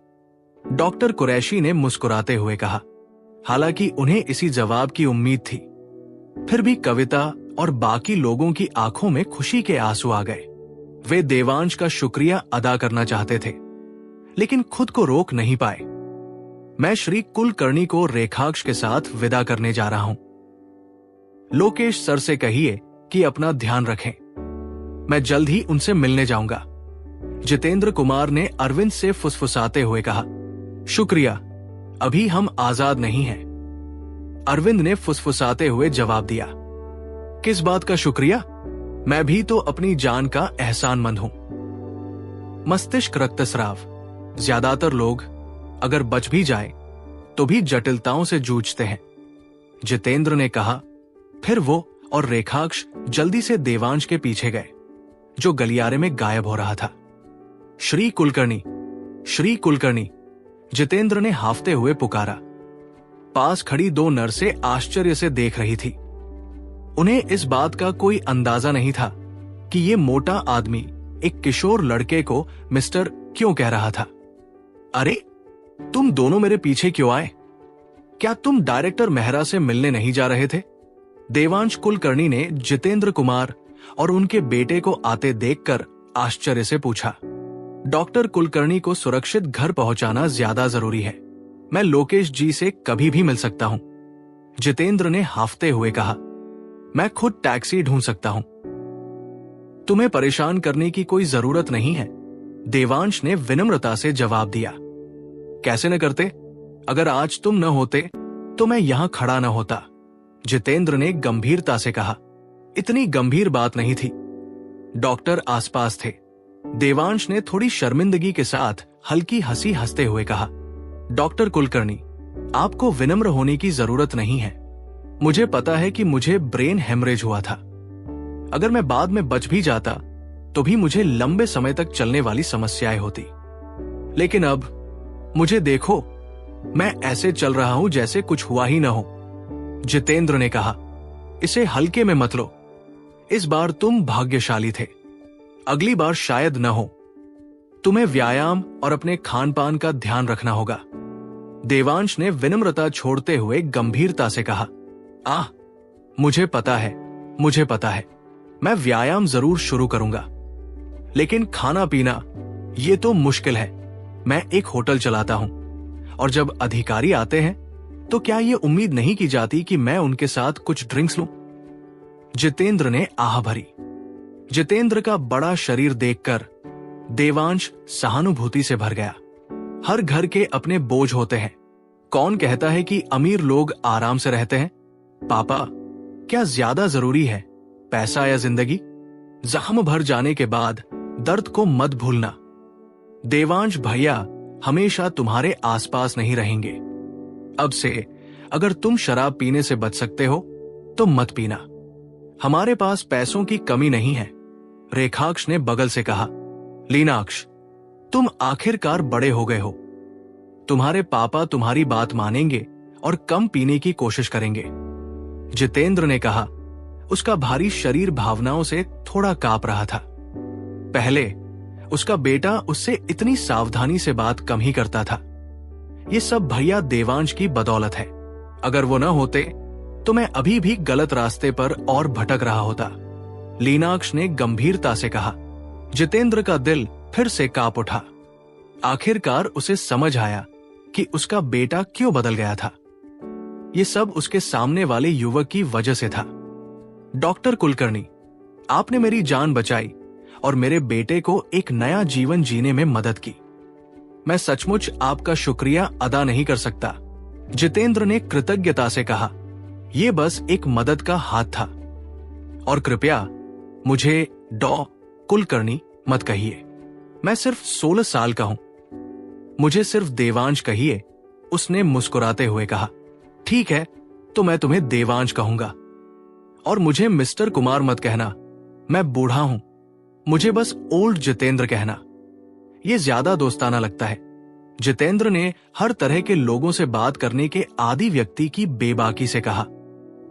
डॉक्टर कुरैशी ने मुस्कुराते हुए कहा। हालांकि उन्हें इसी जवाब की उम्मीद थी, फिर भी कविता और बाकी लोगों की आंखों में खुशी के आंसू आ गए। वे देवांश का शुक्रिया अदा करना चाहते थे, लेकिन खुद को रोक नहीं पाए। मैं श्री कुलकर्णी को रेखाक्ष के साथ विदा करने जा रहा हूं। लोकेश सर से कहिए कि अपना ध्यान रखें। मैं जल्द ही उनसे मिलने जाऊंगा। जितेंद्र कुमार ने अरविंद से फुसफुसाते हुए कहा। शुक्रिया, अभी हम आजाद नहीं हैं। अरविंद ने फुसफुसाते हुए जवाब दिया। किस बात का शुक्रिया? मैं भी तो अपनी जान का एहसानमंद हूं। मस्तिष्क रक्तस्राव। ज्यादातर लोग अगर बच भी जाए तो भी जटिलताओं से जूझते हैं, जितेंद्र ने कहा। फिर वो और रेखाक्ष जल्दी से देवांश के पीछे गए, जो गलियारे में गायब हो रहा था। श्री कुलकर्णी, श्री कुलकर्णी, जितेंद्र ने हाफते हुए पुकारा। पास खड़ी दो नर्सें आश्चर्य से देख रही थी। उन्हें इस बात का कोई अंदाजा नहीं था कि ये मोटा आदमी एक किशोर लड़के को मिस्टर क्यों कह रहा था। अरे, तुम दोनों मेरे पीछे क्यों आए? क्या तुम डायरेक्टर मेहरा से मिलने नहीं जा रहे थे? देवांश कुलकर्णी ने जितेंद्र कुमार और उनके बेटे को आते देखकर आश्चर्य से पूछा। डॉक्टर कुलकर्णी को सुरक्षित घर पहुंचाना ज्यादा जरूरी है। मैं लोकेश जी से कभी भी मिल सकता हूं, जितेंद्र ने हाफते हुए कहा। मैं खुद टैक्सी ढूंढ सकता हूं। तुम्हें परेशान करने की कोई जरूरत नहीं है, देवांश ने विनम्रता से जवाब दिया। कैसे न करते? अगर आज तुम न होते तो मैं यहां खड़ा न होता, जितेंद्र ने गंभीरता से कहा। इतनी गंभीर बात नहीं थी। डॉक्टर आसपास थे। देवांश ने थोड़ी शर्मिंदगी के साथ हल्की हंसी हंसते हुए कहा। डॉक्टर कुलकर्णी, आपको विनम्र होने की जरूरत नहीं है। मुझे पता है कि मुझे ब्रेन हेमरेज हुआ था। अगर मैं बाद में बच भी जाता तो भी मुझे लंबे समय तक चलने वाली समस्याएं होती। लेकिन अब मुझे देखो, मैं ऐसे चल रहा हूं जैसे कुछ हुआ ही न हो, जितेंद्र ने कहा। इसे हल्के में मत लो। इस बार तुम भाग्यशाली थे, अगली बार शायद न हो। तुम्हें व्यायाम और अपने खान पान का ध्यान रखना होगा, देवांश ने विनम्रता छोड़ते हुए गंभीरता से कहा। मुझे पता है, मुझे पता है। मैं व्यायाम जरूर शुरू करूंगा, लेकिन खाना पीना ये तो मुश्किल है। मैं एक होटल चलाता हूं, और जब अधिकारी आते हैं तो क्या ये उम्मीद नहीं की जाती कि मैं उनके साथ कुछ ड्रिंक्स लूं? जितेंद्र ने आह भरी। जितेंद्र का बड़ा शरीर देखकर देवांश सहानुभूति से भर गया। हर घर के अपने बोझ होते हैं। कौन कहता है कि अमीर लोग आराम से रहते हैं? पापा, क्या ज्यादा जरूरी है पैसा या जिंदगी? जख्म भर जाने के बाद दर्द को मत भूलना। देवांश भैया हमेशा तुम्हारे आसपास नहीं रहेंगे। अब से अगर तुम शराब पीने से बच सकते हो तो मत पीना। हमारे पास पैसों की कमी नहीं है, रेखाक्ष ने बगल से कहा। लीनाक्ष, तुम आखिरकार बड़े हो गए हो। तुम्हारे पापा तुम्हारी बात मानेंगे और कम पीने की कोशिश करेंगे, जितेंद्र ने कहा। उसका भारी शरीर भावनाओं से थोड़ा कांप रहा था। पहले उसका बेटा उससे इतनी सावधानी से बात कम ही करता था। ये सब भैया देवांश की बदौलत है। अगर वो न होते तो मैं अभी भी गलत रास्ते पर और भटक रहा होता, लीनाक्ष ने गंभीरता से कहा। जितेंद्र का दिल फिर से कांप उठा। आखिरकार उसे समझ आया कि उसका बेटा क्यों बदल गया था। ये सब उसके सामने वाले युवक की वजह से था। डॉक्टर कुलकर्णी, आपने मेरी जान बचाई और मेरे बेटे को एक नया जीवन जीने में मदद की। मैं सचमुच आपका शुक्रिया अदा नहीं कर सकता, जितेंद्र ने कृतज्ञता से कहा। यह बस एक मदद का हाथ था। और कृपया मुझे डॉ कुलकर्णी मत कहिए। मैं सिर्फ 16 साल का हूं। मुझे सिर्फ देवांश कहिए, उसने मुस्कुराते हुए कहा। ठीक है, तो मैं तुम्हें देवांश कहूंगा। और मुझे मिस्टर कुमार मत कहना, मैं बूढ़ा हूं। मुझे बस ओल्ड जितेंद्र कहना, ये ज्यादा दोस्ताना लगता है। जितेंद्र ने हर तरह के लोगों से बात करने के आदी व्यक्ति की बेबाकी से कहा।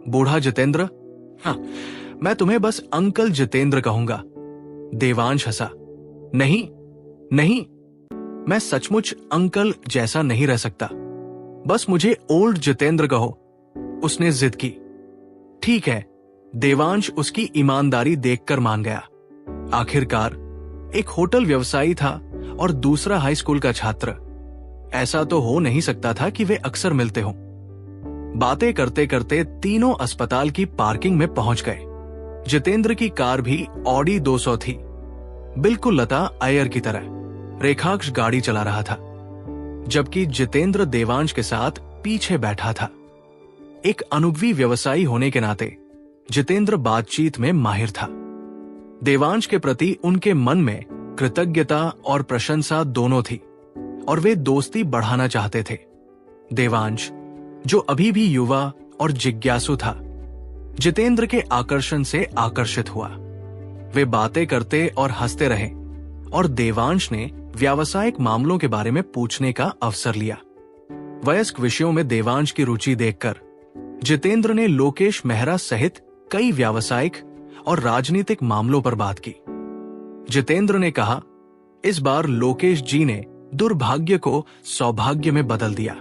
बूढ़ा जितेंद्र? हाँ, मैं तुम्हें बस अंकल जितेंद्र कहूंगा। देवांश हंसा। नहीं नहीं, मैं सचमुच अंकल जैसा नहीं रह सकता, बस मुझे ओल्ड जितेंद्र कहो, उसने जिद की। ठीक है, देवांश उसकी ईमानदारी देखकर मान गया। आखिरकार एक होटल व्यवसायी था और दूसरा हाई स्कूल का छात्र। ऐसा तो हो नहीं सकता था कि वे अक्सर मिलते हों। बातें करते करते तीनों अस्पताल की पार्किंग में पहुंच गए। जितेंद्र की कार भी ऑडी 200 थी, बिल्कुल लता अय्यर की तरह। रेखाक्ष गाड़ी चला रहा था, जबकि जितेंद्र देवांश के साथ पीछे बैठा था। एक अनुभवी व्यवसायी होने के नाते जितेंद्र बातचीत में माहिर था। देवांश के प्रति उनके मन में कृतज्ञता और प्रशंसा दोनों थी और वे दोस्ती बढ़ाना चाहते थे। देवांश, जो अभी भी युवा और जिज्ञासु था, जितेंद्र के आकर्षण से आकर्षित हुआ। वे बातें करते और हंसते रहे और देवांश ने व्यावसायिक मामलों के बारे में पूछने का अवसर लिया। वयस्क विषयों में देवांश की रुचि देखकर जितेंद्र ने लोकेश मेहरा सहित कई व्यावसायिक और राजनीतिक मामलों पर बात की। जितेंद्र ने कहा, इस बार लोकेश जी ने दुर्भाग्य को सौभाग्य में बदल दिया।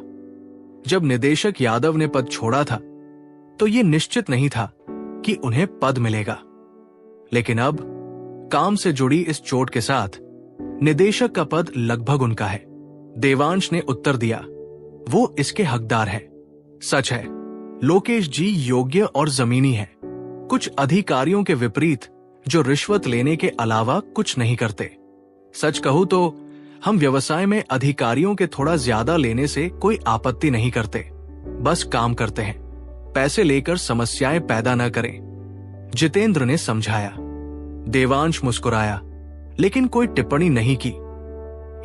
जब निदेशक यादव ने पद छोड़ा था तो ये निश्चित नहीं था कि उन्हें पद मिलेगा, लेकिन अब काम से जुड़ी इस चोट के साथ निदेशक का पद लगभग उनका है। देवांश ने उत्तर दिया, वो इसके हकदार है। सच है, लोकेश जी योग्य और जमीनी हैं, कुछ अधिकारियों के विपरीत जो रिश्वत लेने के अलावा कुछ नहीं करते। सच कहूं तो हम व्यवसाय में अधिकारियों के थोड़ा ज्यादा लेने से कोई आपत्ति नहीं करते, बस काम करते हैं, पैसे लेकर समस्याएं पैदा न करें, जितेंद्र ने समझाया। देवांश मुस्कुराया, लेकिन कोई टिप्पणी नहीं की।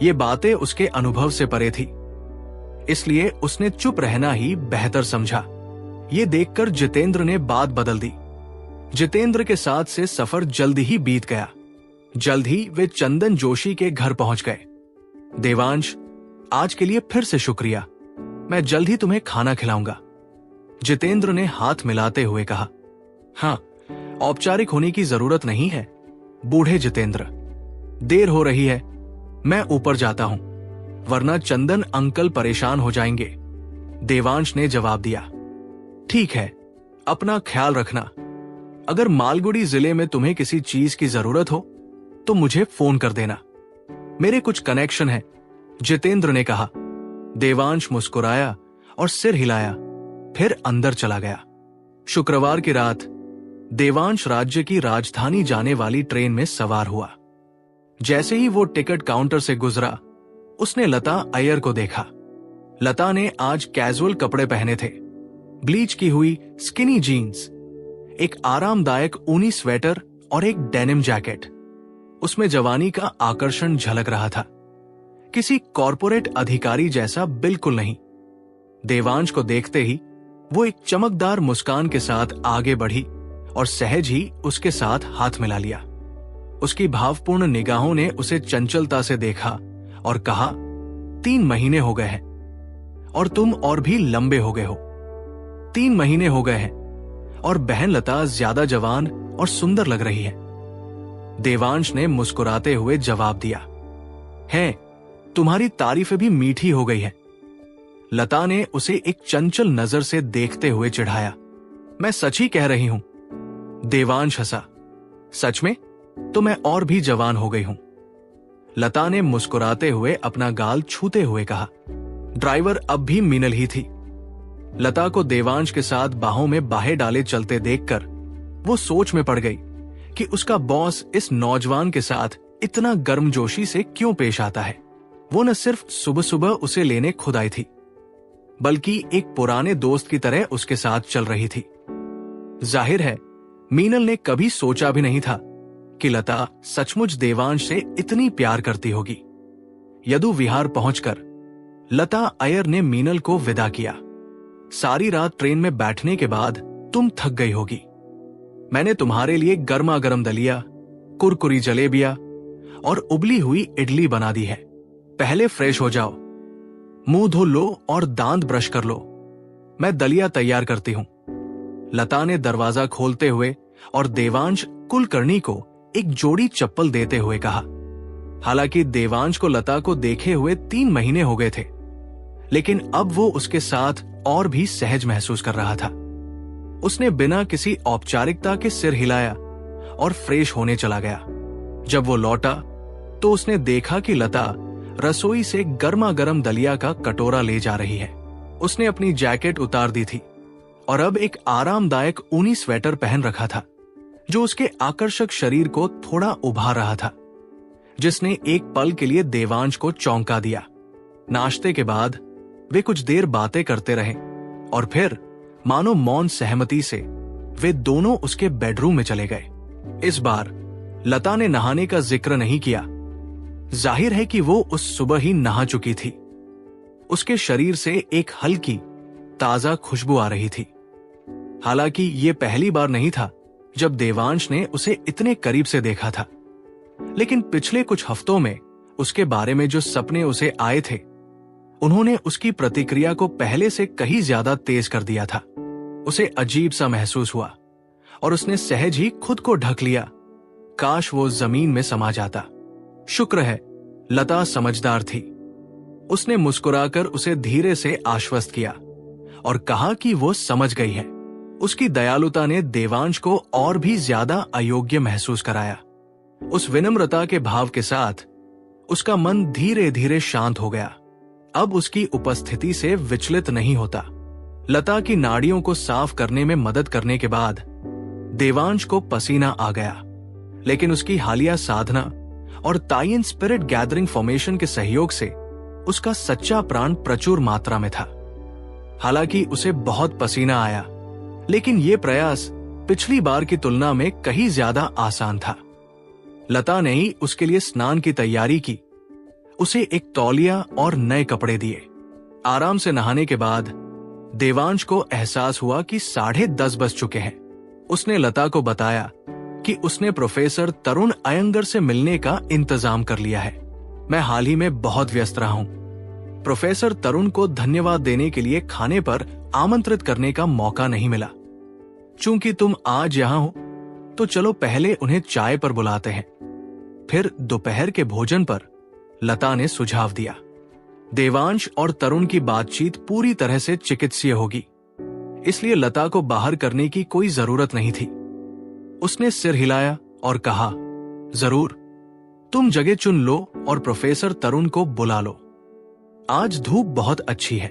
ये बातें उसके अनुभव से परे थी, इसलिए उसने चुप रहना ही बेहतर समझा। ये देखकर जितेंद्र ने बात बदल दी। जितेंद्र के साथ से सफर जल्द ही बीत गया। जल्द ही वे चंदन जोशी के घर पहुंच गए। देवांश, आज के लिए फिर से शुक्रिया, मैं जल्द ही तुम्हें खाना खिलाऊंगा, जितेंद्र ने हाथ मिलाते हुए कहा। हाँ, औपचारिक होने की जरूरत नहीं है बूढ़े जितेंद्र, देर हो रही है, मैं ऊपर जाता हूं, वरना चंदन अंकल परेशान हो जाएंगे, देवांश ने जवाब दिया। ठीक है, अपना ख्याल रखना। अगर मालगुडी जिले में तुम्हें किसी चीज की जरूरत हो तो मुझे फोन कर देना, मेरे कुछ कनेक्शन है, जितेंद्र ने कहा। देवांश मुस्कुराया और सिर हिलाया, फिर अंदर चला गया। शुक्रवार की रात देवांश राज्य की राजधानी जाने वाली ट्रेन में सवार हुआ। जैसे ही वो टिकट काउंटर से गुजरा, उसने लता अय्यर को देखा। लता ने आज कैजुअल कपड़े पहने थे, ब्लीच की हुई स्किनी जीन्स, एक आरामदायक ऊनी स्वेटर और एक डेनिम जैकेट। उसमें जवानी का आकर्षण झलक रहा था, किसी कॉर्पोरेट अधिकारी जैसा बिल्कुल नहीं। देवांश को देखते ही वो एक चमकदार मुस्कान के साथ आगे बढ़ी और सहज ही उसके साथ हाथ मिला लिया। उसकी भावपूर्ण निगाहों ने उसे चंचलता से देखा और कहा, 3 महीने हो गए हैं और तुम और भी लंबे हो गए हो। 3 महीने हो गए हैं और बहन लता ज्यादा जवान और सुंदर लग रही है, देवांश ने मुस्कुराते हुए जवाब दिया। है, तुम्हारी तारीफें भी मीठी हो गई है, लता ने उसे एक चंचल नजर से देखते हुए चिढ़ाया। मैं सच ही कह रही हूं, देवांश हंसा। सच में? तो मैं और भी जवान हो गई हूं, लता ने मुस्कुराते हुए अपना गाल छूते हुए कहा। ड्राइवर अब भी मीनल ही थी। लता को देवांश के साथ बाहों में बाहें डाले चलते देखकर वो सोच में पड़ गई कि उसका बॉस इस नौजवान के साथ इतना गर्मजोशी से क्यों पेश आता है। वो न सिर्फ सुबह सुबह उसे लेने खुद आई थी, बल्कि एक पुराने दोस्त की तरह उसके साथ चल रही थी। जाहिर है, मीनल ने कभी सोचा भी नहीं था कि लता सचमुच देवांश से इतनी प्यार करती होगी। यदु विहार पहुंचकर लता अय्यर ने मीनल को विदा किया। सारी रात ट्रेन में बैठने के बाद तुम थक गई होगी। मैंने तुम्हारे लिए गर्मा गर्म दलिया, कुरकुरी जलेबियां और उबली हुई इडली बना दी है। पहले फ्रेश हो जाओ, मुंह धो लो और दांत ब्रश कर लो, मैं दलिया तैयार करती हूं। लता ने दरवाजा खोलते हुए और देवांश कुलकर्णी को एक जोड़ी चप्पल देते हुए कहा। हालांकि देवांश को लता को देखे हुए 3 महीने हो गए थे, लेकिन अब वो उसके साथ और भी सहज महसूस कर रहा था। उसने बिना किसी औपचारिकता के सिर हिलाया और फ्रेश होने चला गया। जब वो लौटा तो उसने देखा कि लता रसोई से गर्मा गर्म दलिया का कटोरा ले जा रही है। उसने अपनी जैकेट उतार दी थी और अब एक आरामदायक ऊनी स्वेटर पहन रखा था, जो उसके आकर्षक शरीर को थोड़ा उभार रहा था, जिसने एक पल के लिए देवांश को चौंका दिया। नाश्ते के बाद वे कुछ देर बातें करते रहे और फिर मानो मौन सहमति से वे दोनों उसके बेडरूम में चले गए। इस बार लता ने नहाने का जिक्र नहीं किया। जाहिर है कि वो उस सुबह ही नहा चुकी थी। उसके शरीर से एक हल्की ताजा खुशबू आ रही थी। हालांकि ये पहली बार नहीं था जब देवांश ने उसे इतने करीब से देखा था, लेकिन पिछले कुछ हफ्तों में उसके बारे में जो सपने उसे आए थे, उन्होंने उसकी प्रतिक्रिया को पहले से कहीं ज्यादा तेज कर दिया था। उसे अजीब सा महसूस हुआ और उसने सहज ही खुद को ढक लिया। काश वो जमीन में समा जाता। शुक्र है लता समझदार थी। उसने मुस्कुराकर उसे धीरे से आश्वस्त किया और कहा कि वो समझ गई है। उसकी दयालुता ने देवांश को और भी ज्यादा अयोग्य महसूस कराया। उस विनम्रता के भाव के साथ उसका मन धीरे धीरे शांत हो गया। अब उसकी उपस्थिति से विचलित नहीं होता। लता की नाड़ियों को साफ करने में मदद करने के बाद देवांश को पसीना आ गया, लेकिन उसकी हालिया साधना और ताइन स्पिरिट गैदरिंग फॉर्मेशन के सहयोग से उसका सच्चा प्राण प्रचुर मात्रा में था। हालांकि उसे बहुत पसीना आया, लेकिन यह प्रयास पिछली बार की तुलना में कहीं ज्यादा आसान था। लता ने ही उसके लिए स्नान की तैयारी की, उसे एक तौलिया और नए कपड़े दिए। आराम से नहाने के बाद देवांश को एहसास हुआ कि 10:30 बज चुके हैं। उसने लता को बताया कि उसने प्रोफेसर तरुण अयंगर से मिलने का इंतजाम कर लिया है। मैं हाल ही में बहुत व्यस्त रहा हूं। प्रोफेसर तरुण को धन्यवाद देने के लिए खाने पर आमंत्रित करने का मौका नहीं मिला। चूंकि तुम आज यहां हो तो चलो पहले उन्हें चाय पर बुलाते हैं, फिर दोपहर के भोजन पर, लता ने सुझाव दिया। देवांश और तरुण की बातचीत पूरी तरह से चिकित्सीय होगी, इसलिए लता को बाहर करने की कोई जरूरत नहीं थी। उसने सिर हिलाया और कहा, जरूर, तुम जगह चुन लो और प्रोफेसर तरुण को बुला लो। आज धूप बहुत अच्छी है,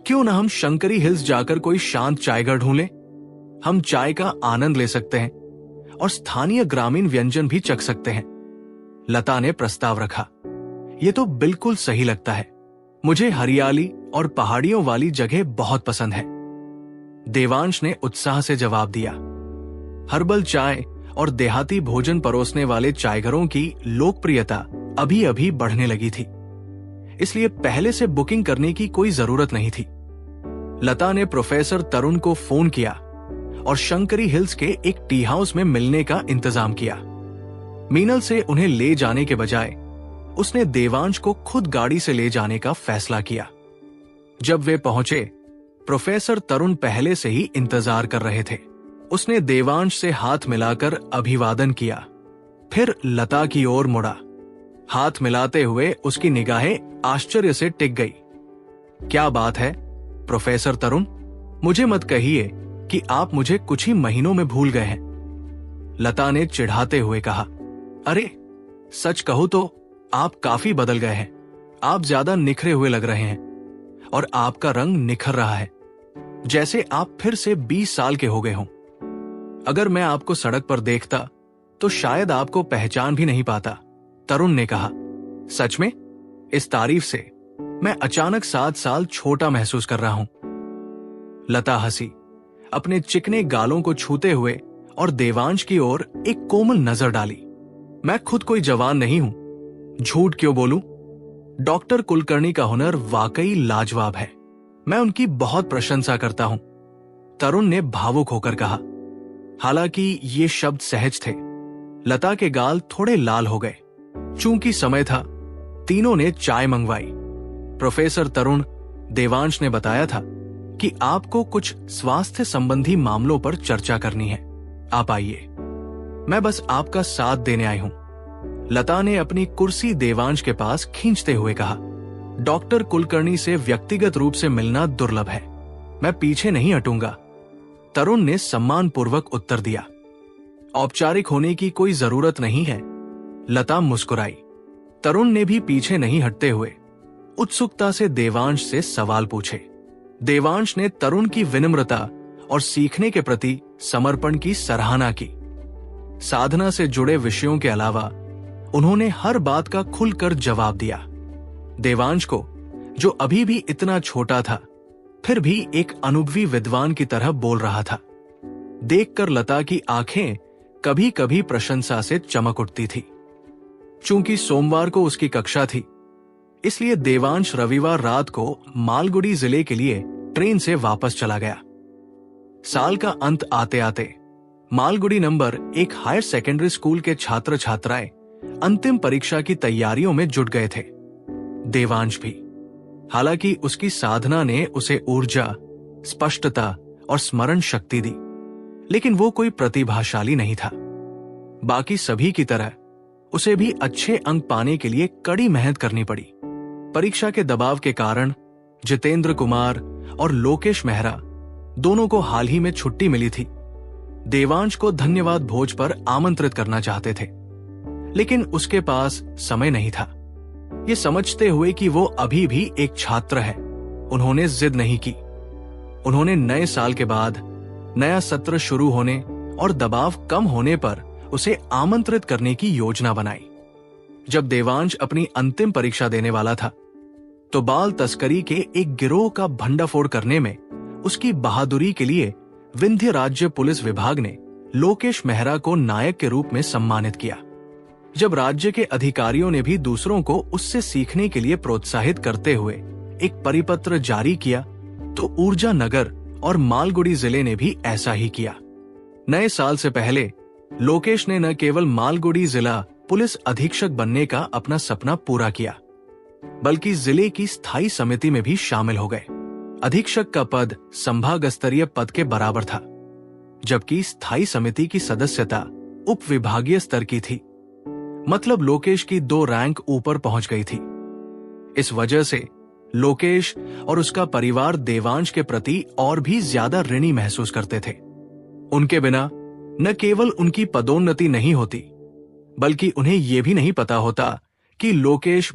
क्यों ना हम शंकरी हिल्स जाकर कोई शांत चायघर ढूंढ लें। हम चाय का आनंद ले सकते हैं और स्थानीय ग्रामीण व्यंजन भी चख सकते हैं। लता ने प्रस्ताव रखा। यह तो बिल्कुल सही लगता है। मुझे हरियाली और पहाड़ियों वाली जगह बहुत पसंद है। देवांश ने उत्साह से जवाब दिया। हर्बल चाय और देहाती भोजन परोसने वाले चायघरों की लोकप्रियता अभी अभी बढ़ने लगी थी, इसलिए पहले से बुकिंग करने की कोई जरूरत नहीं थी। लता ने प्रोफेसर तरुण को फोन किया और शंकरी हिल्स के एक टी हाउस में मिलने का इंतजाम किया। मीनल से उन्हें ले जाने के बजाय उसने देवांश को खुद गाड़ी से ले जाने का फैसला किया। जब वे पहुंचे, प्रोफेसर तरुण पहले से ही इंतजार कर रहे थे। उसने देवांश से हाथ मिलाकर अभिवादन किया, फिर लता की ओर मुड़ा। हाथ मिलाते हुए उसकी निगाहें आश्चर्य से टिक गई। क्या बात है प्रोफेसर तरुण, मुझे मत कहिए कि आप मुझे कुछ ही महीनों में भूल गए हैं, लता ने चिढ़ाते हुए कहा। अरे सच कहूं तो आप काफी बदल गए हैं। आप ज्यादा निखरे हुए लग रहे हैं और आपका रंग निखर रहा है, जैसे आप फिर से 20 साल के हो गए हों। अगर मैं आपको सड़क पर देखता तो शायद आपको पहचान भी नहीं पाता, तरुण ने कहा। सच में? इस तारीफ से मैं अचानक 7 साल छोटा महसूस कर रहा हूं। लता हंसी, अपने चिकने गालों को छूते हुए और देवांश की ओर एक कोमल नजर डाली। मैं खुद कोई जवान नहीं हूं, झूठ क्यों बोलूं? डॉक्टर कुलकर्णी का हुनर वाकई लाजवाब है। मैं उनकी बहुत प्रशंसा करता हूं, तरुण ने भावुक होकर कहा। हालांकि ये शब्द सहज थे, लता के गाल थोड़े लाल हो गए। चूंकि समय था, तीनों ने चाय मंगवाई। प्रोफेसर तरुण, देवांश ने बताया था कि आपको कुछ स्वास्थ्य संबंधी मामलों पर चर्चा करनी है। आप आइए, मैं बस आपका साथ देने आई हूं। लता ने अपनी कुर्सी देवांश के पास खींचते हुए कहा। डॉक्टर कुलकर्णी से व्यक्तिगत रूप से मिलना दुर्लभ है, मैं पीछे नहीं हटूंगा, तरुण ने सम्मानपूर्वक उत्तर दिया। औपचारिक होने की कोई जरूरत नहीं है, लता मुस्कुराई। तरुण ने भी पीछे नहीं हटते हुए उत्सुकता से देवांश से सवाल पूछे। देवांश ने तरुण की विनम्रता और सीखने के प्रति समर्पण की सराहना की। साधना से जुड़े विषयों के अलावा उन्होंने हर बात का खुलकर जवाब दिया। देवांश को, जो अभी भी इतना छोटा था, फिर भी एक अनुभवी विद्वान की तरह बोल रहा था, देखकर लता की आंखें कभी कभी प्रशंसा से चमक उठती थी। चूंकि सोमवार को उसकी कक्षा थी, इसलिए देवांश रविवार रात को मालगुडी जिले के लिए ट्रेन से वापस चला गया। साल का अंत आते आते मालगुडी नंबर एक हायर सेकेंडरी स्कूल के छात्र छात्राएं अंतिम परीक्षा की तैयारियों में जुट गए थे। देवांश भी। हालांकि उसकी साधना ने उसे ऊर्जा, स्पष्टता और स्मरण शक्ति दी, लेकिन वो कोई प्रतिभाशाली नहीं था। बाकी सभी की तरह उसे भी अच्छे अंक पाने के लिए कड़ी मेहनत करनी पड़ी। परीक्षा के दबाव के कारण जितेंद्र कुमार और लोकेश मेहरा दोनों को हाल ही में छुट्टी मिली थी। देवांश को धन्यवाद भोज पर आमंत्रित करना चाहते थे, लेकिन उसके पास समय नहीं था। ये समझते हुए कि वो अभी भी एक छात्र है, उन्होंने जिद नहीं की। उन्होंने नए साल के बाद नया सत्र शुरू होने और दबाव कम होने पर उसे आमंत्रित करने की योजना बनाई। जब देवांश अपनी अंतिम परीक्षा देने वाला था, तो बाल तस्करी के एक गिरोह का भंडाफोड़ करने में उसकी बहादुरी के लिए विंध्य राज्य पुलिस विभाग ने लोकेश मेहरा को नायक के रूप में सम्मानित किया। जब राज्य के अधिकारियों ने भी दूसरों को उससे सीखने के लिए प्रोत्साहित करते हुए एक परिपत्र जारी किया, तो ऊर्जा नगर और मालगुडी जिले ने भी ऐसा ही किया। नए साल से पहले लोकेश ने न केवल मालगुडी जिला पुलिस अधीक्षक बनने का अपना सपना पूरा किया, बल्कि जिले की स्थायी समिति में भी शामिल हो गए। अधीक्षक का पद संभाग स्तरीय पद के बराबर था, जबकि स्थायी समिति की सदस्यता उप विभागीय स्तर की थी। मतलब लोकेश की 2 रैंक ऊपर पहुंच गई थी। इस वजह से लोकेश और उसका परिवार देवांश के प्रति और भी ज्यादा ऋणी महसूस करते थे। उनके बिना न केवल उनकी पदोन्नति नहीं होती, बल्कि उन्हें यह भी नहीं पता होता कि लोकेश